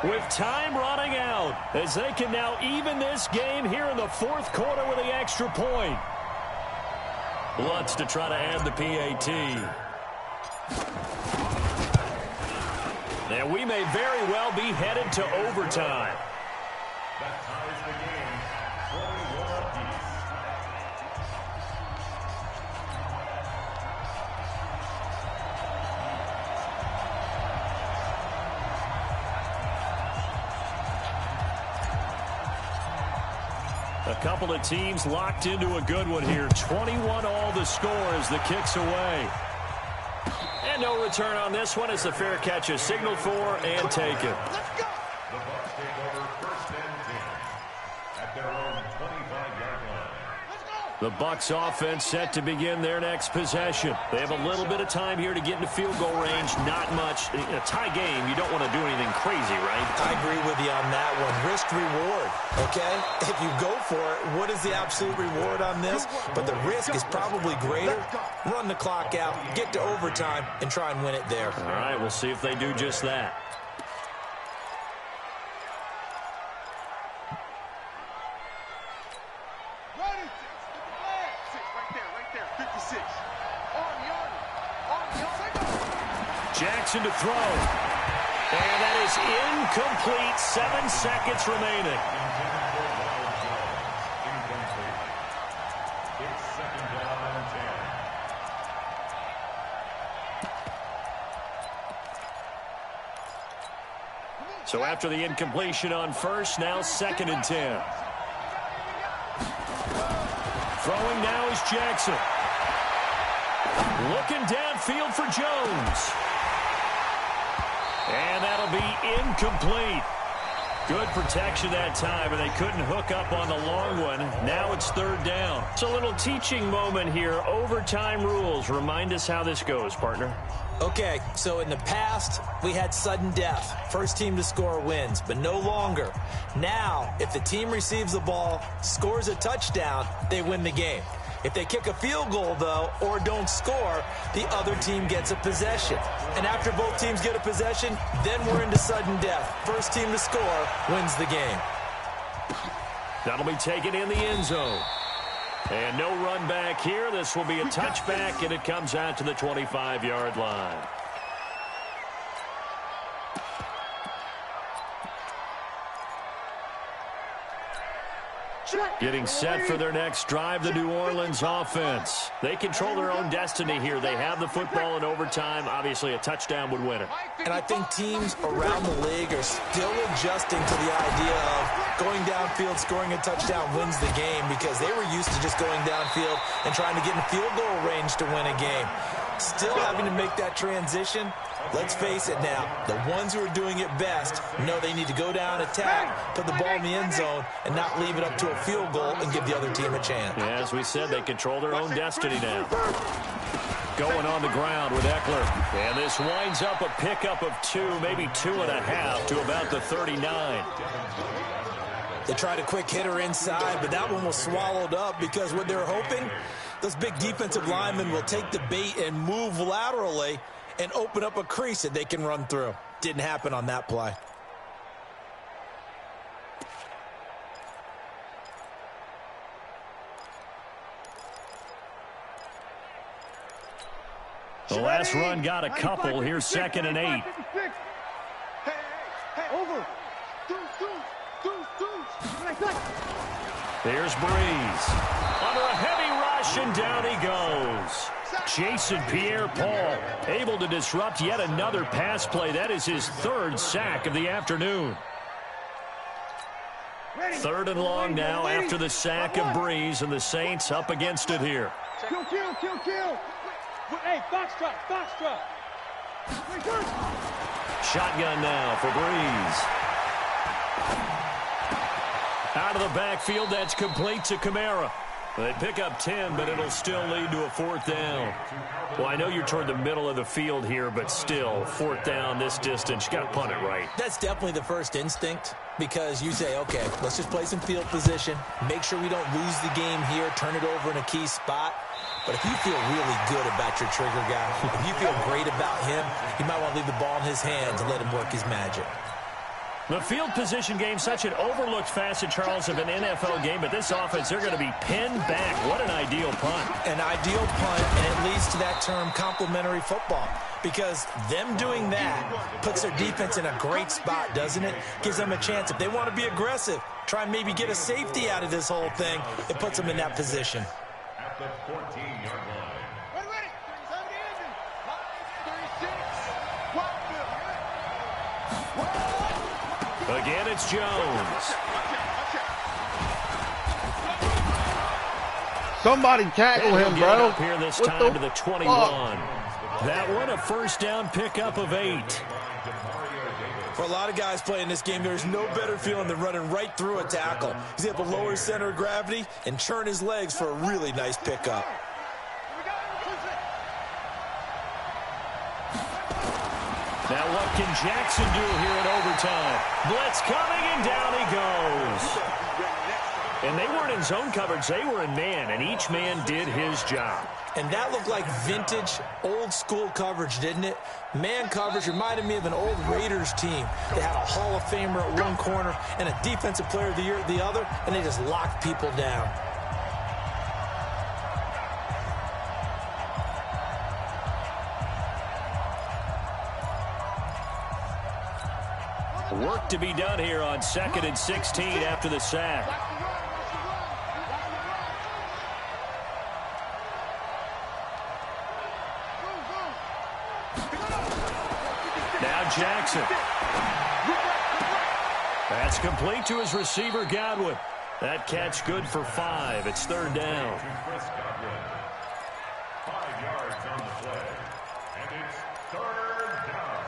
with time running out as they can now even this game here in the 4th quarter with the extra point. Lutz to try to add the PAT. And we may very well be headed to overtime. That ties the game 21 apiece. A couple of teams locked into a good one here. 21 all the score as the kick's away. And no return on this one as the fair catch is signaled for and taken. The Bucs take over first and 10 at their own 25-yard line. The Bucs offense set to begin their next possession. They have a little bit of time here to get into field goal range. Not much. In a tie game, you don't want to do anything crazy, right? I agree with you on that one. Risk reward, okay? If you go for it, what is the absolute reward on this? But the risk is probably greater. Run the clock out, get to overtime, and try and win it there. All right, we'll see if they do just that. Jackson to throw. And that is incomplete. 7 seconds remaining. It's second down and 10. So after the incompletion on first, now second and 10. Throwing now is Jackson. Looking downfield for Jones. And that'll be incomplete. Good protection that time, and they couldn't hook up on the long one. Now it's third down. It's a little teaching moment here. Overtime rules. Remind us how this goes, partner. Okay, so in the past, we had sudden death. First team to score wins, but no longer. Now, if the team receives the ball, scores a touchdown, they win the game. If they kick a field goal, though, or don't score, the other team gets a possession. And after both teams get a possession, then we're into sudden death. First team to score wins the game. That'll be taken in the end zone. And no run back here. This will be a touchback, and it comes out to the 25-yard line. Getting set for their next drive, the New Orleans offense. They control their own destiny here. They have the football in overtime. Obviously, a touchdown would win it. And I think teams around the league are still adjusting to the idea of going downfield, scoring a touchdown wins the game, because they were used to just going downfield and trying to get in field goal range to win a game. Still having to make that transition. Let's face it now, the ones who are doing it best know they need to go down, attack, put the ball in the end zone, and not leave it up to a field goal and give the other team a chance. Yeah, as we said, they control their own destiny now. Going on the ground with Eckler. And this winds up a pickup of 2, maybe 2.5 to about the 39. They tried a quick hitter inside, but that one was swallowed up because what they're hoping, those big defensive linemen will take the bait and move laterally and open up a crease that they can run through. Didn't happen on that play. The last run got a couple. Here's second and 8. Hey, over. There's Breeze. Under a heavy rush, and down he goes. Jason Pierre-Paul able to disrupt yet another pass play. That is his 3rd sack of the afternoon. 3rd and long now after the sack of Breeze, and the Saints up against it here. Kill. Hey, box drop. Shotgun now for Breeze. Out of the backfield, that's complete to Kamara. They pick up 10, but it'll still lead to a 4th down. Well, I know you're toward the middle of the field here, but still, 4th down this distance, you got to punt it right. That's definitely the first instinct, because you say, okay, let's just play some field position, make sure we don't lose the game here, turn it over in a key spot. But if you feel really good about your trigger guy, if you feel great about him, you might want to leave the ball in his hands and let him work his magic. The field position game, such an overlooked facet, Charles, of an NFL game, but this offense, they're going to be pinned back. What an ideal punt. An ideal punt, and it leads to that term complementary football, because them doing that puts their defense in a great spot, doesn't it? Gives them a chance. If they want to be aggressive, try and maybe get a safety out of this whole thing, it puts them in that position. At the 14-yard line. Ready. Again, it's Jones. Somebody tackle him, bro. Up here this time to the 21. That one a first down pickup of 8. For a lot of guys playing this game, there's no better feeling than running right through a tackle. He's able to lower his center of gravity and churn his legs for a really nice pickup. Now what can Jackson do here in overtime? Blitz coming, and down he goes. And they weren't in zone coverage, they were in man, and each man did his job. And that looked like vintage, old-school coverage, didn't it? Man coverage reminded me of an old Raiders team. They had a Hall of Famer at one corner and a Defensive Player of the Year at the other, and they just locked people down. Work to be done here on 2nd and 16 after the sack. Now Jackson. That's complete to his receiver, Godwin. That catch good for 5. It's 3rd down. 5 yards on the play. And it's 3rd down.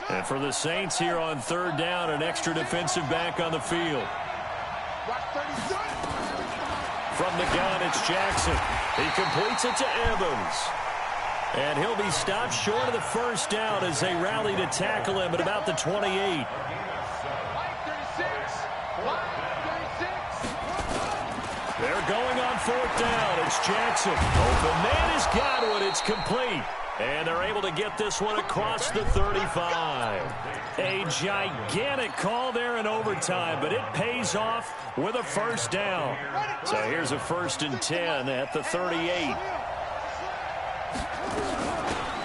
And for the Saints here on 3rd down, an extra defensive back on the field. From the gun, it's Jackson. He completes it to Evans. And he'll be stopped short of the first down as they rally to tackle him at about the 28. They're going on 4th down. It's Jackson. Open man is Godwin. It's complete. And they're able to get this one across the 35. A gigantic call there in overtime, but it pays off with a first down. So here's a 1st and 10 at the 38.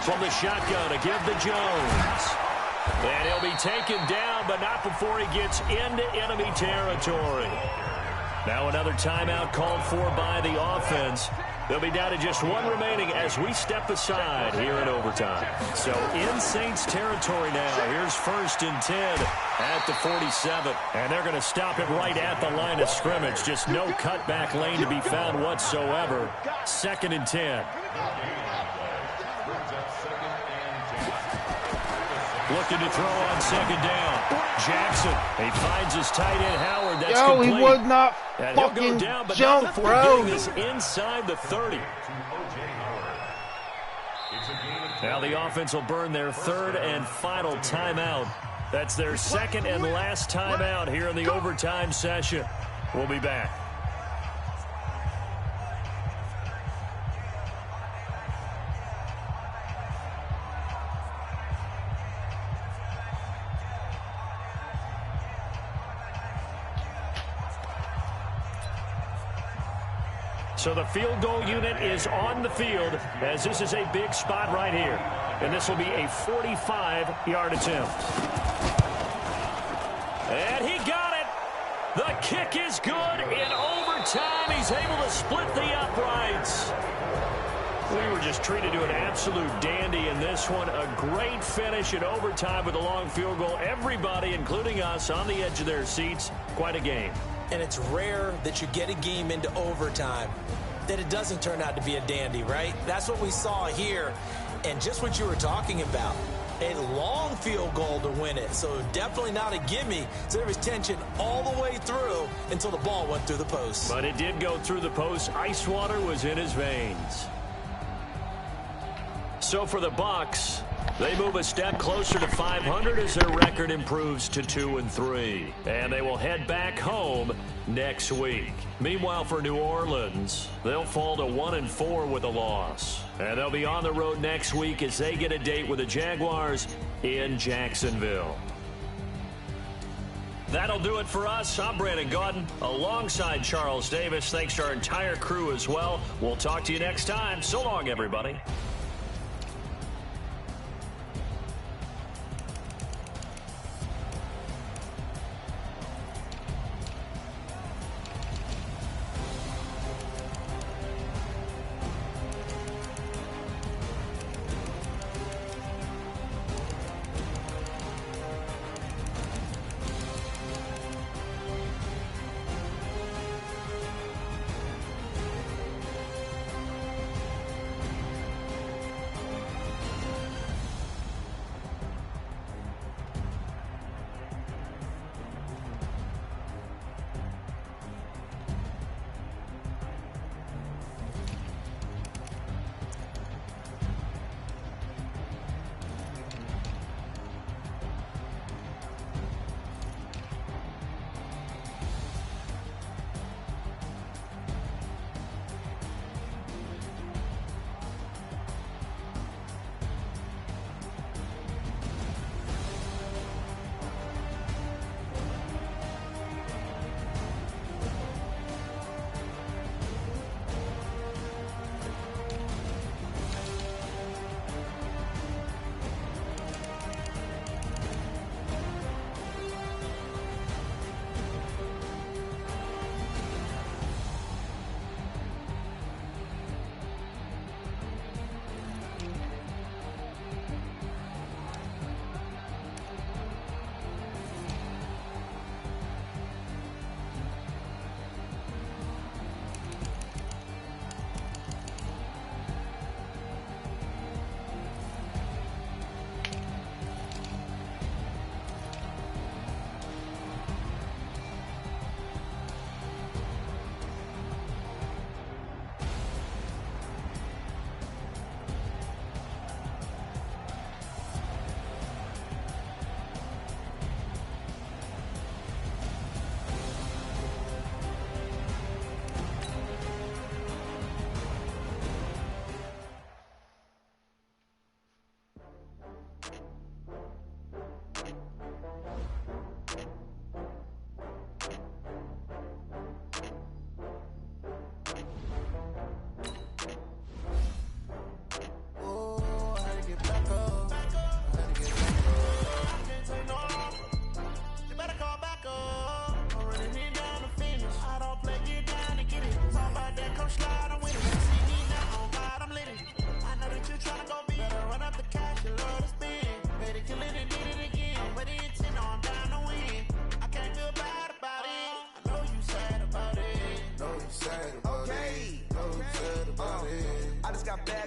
From the shotgun to give to Jones. And he'll be taken down, but not before he gets into enemy territory. Now another timeout called for by the offense. They'll be down to just 1 remaining as we step aside here in overtime. So in Saints territory now. Here's 1st and 10 at the 47. And they're going to stop it right at the line of scrimmage. Just no cutback lane to be found whatsoever. 2nd and 10. Looking to throw on 2nd down. Jackson, he finds his tight end Howard. That's complete. He would not and fucking he'll go down, but jump, not before bro. getting this inside the 30. Now the offense will burn their 3rd and final timeout. That's their 2nd and last timeout here in the overtime session. We'll be back. So the field goal unit is on the field as this is a big spot right here. And this will be a 45-yard attempt. And he got it. The kick is good in overtime. He's able to split the uprights. We were just treated to an absolute dandy in this one. A great finish in overtime with a long field goal. Everybody, including us, on the edge of their seats. Quite a game. And it's rare that you get a game into overtime that it doesn't turn out to be a dandy, right? That's what we saw here. And just what you were talking about, a long field goal to win it. So definitely not a gimme. So there was tension all the way through until the ball went through the post. But it did go through the post. Ice water was in his veins. So for the Bucs, they move a step closer to 500 as their record improves to 2-3. And they will head back home next week. Meanwhile, for New Orleans, they'll fall to 1-4 with a loss. And they'll be on the road next week as they get a date with the Jaguars in Jacksonville. That'll do it for us. I'm Brandon Gaudin alongside Charles Davis. Thanks to our entire crew as well. We'll talk to you next time. So long, everybody.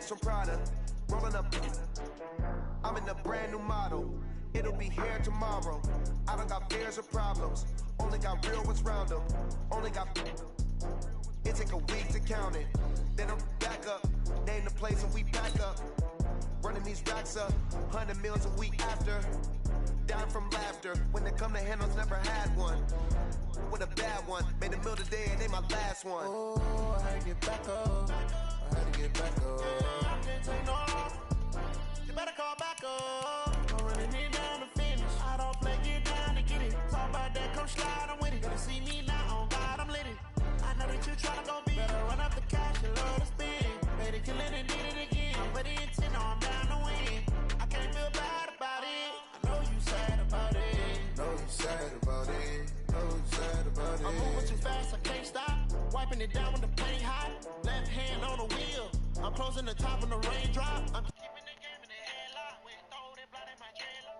bags from Prada. Rolling up. I'm in a brand new model. It'll be here tomorrow. I don't got fears or problems. Only got real ones round them. Only got. It take a week to count it. Then I'm back up. Name the place and we back up. Running these racks up. 100 meals a week after. Down from laughter. When it come to handles, never had one. With a bad one. Made a meal today and ain't my last one. Oh, I had to get back up. I had to get back up. I can't take no loss. You better call back up. I'm running it down to finish. I don't play, get down to get it. Talk about that, come slide, I'm with it. Gonna see me now, on God, I'm lit it. I know that you tryna go big. Better run up the cash, you love to spend. Better kill it and did it again. I'm ready and 10, I'm down to win. I can't feel bad about it. I know you sad about it. Know you sad about it. Know you sad about it. I'm moving too fast, I can't stop. Wiping it down with the paint hot. Left hand on the wheel. I'm closing the top on the raindrop. I'm keeping the game in the headlock. When throw that blood in my trailer.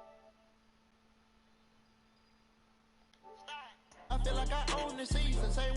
I feel like I own this season. Say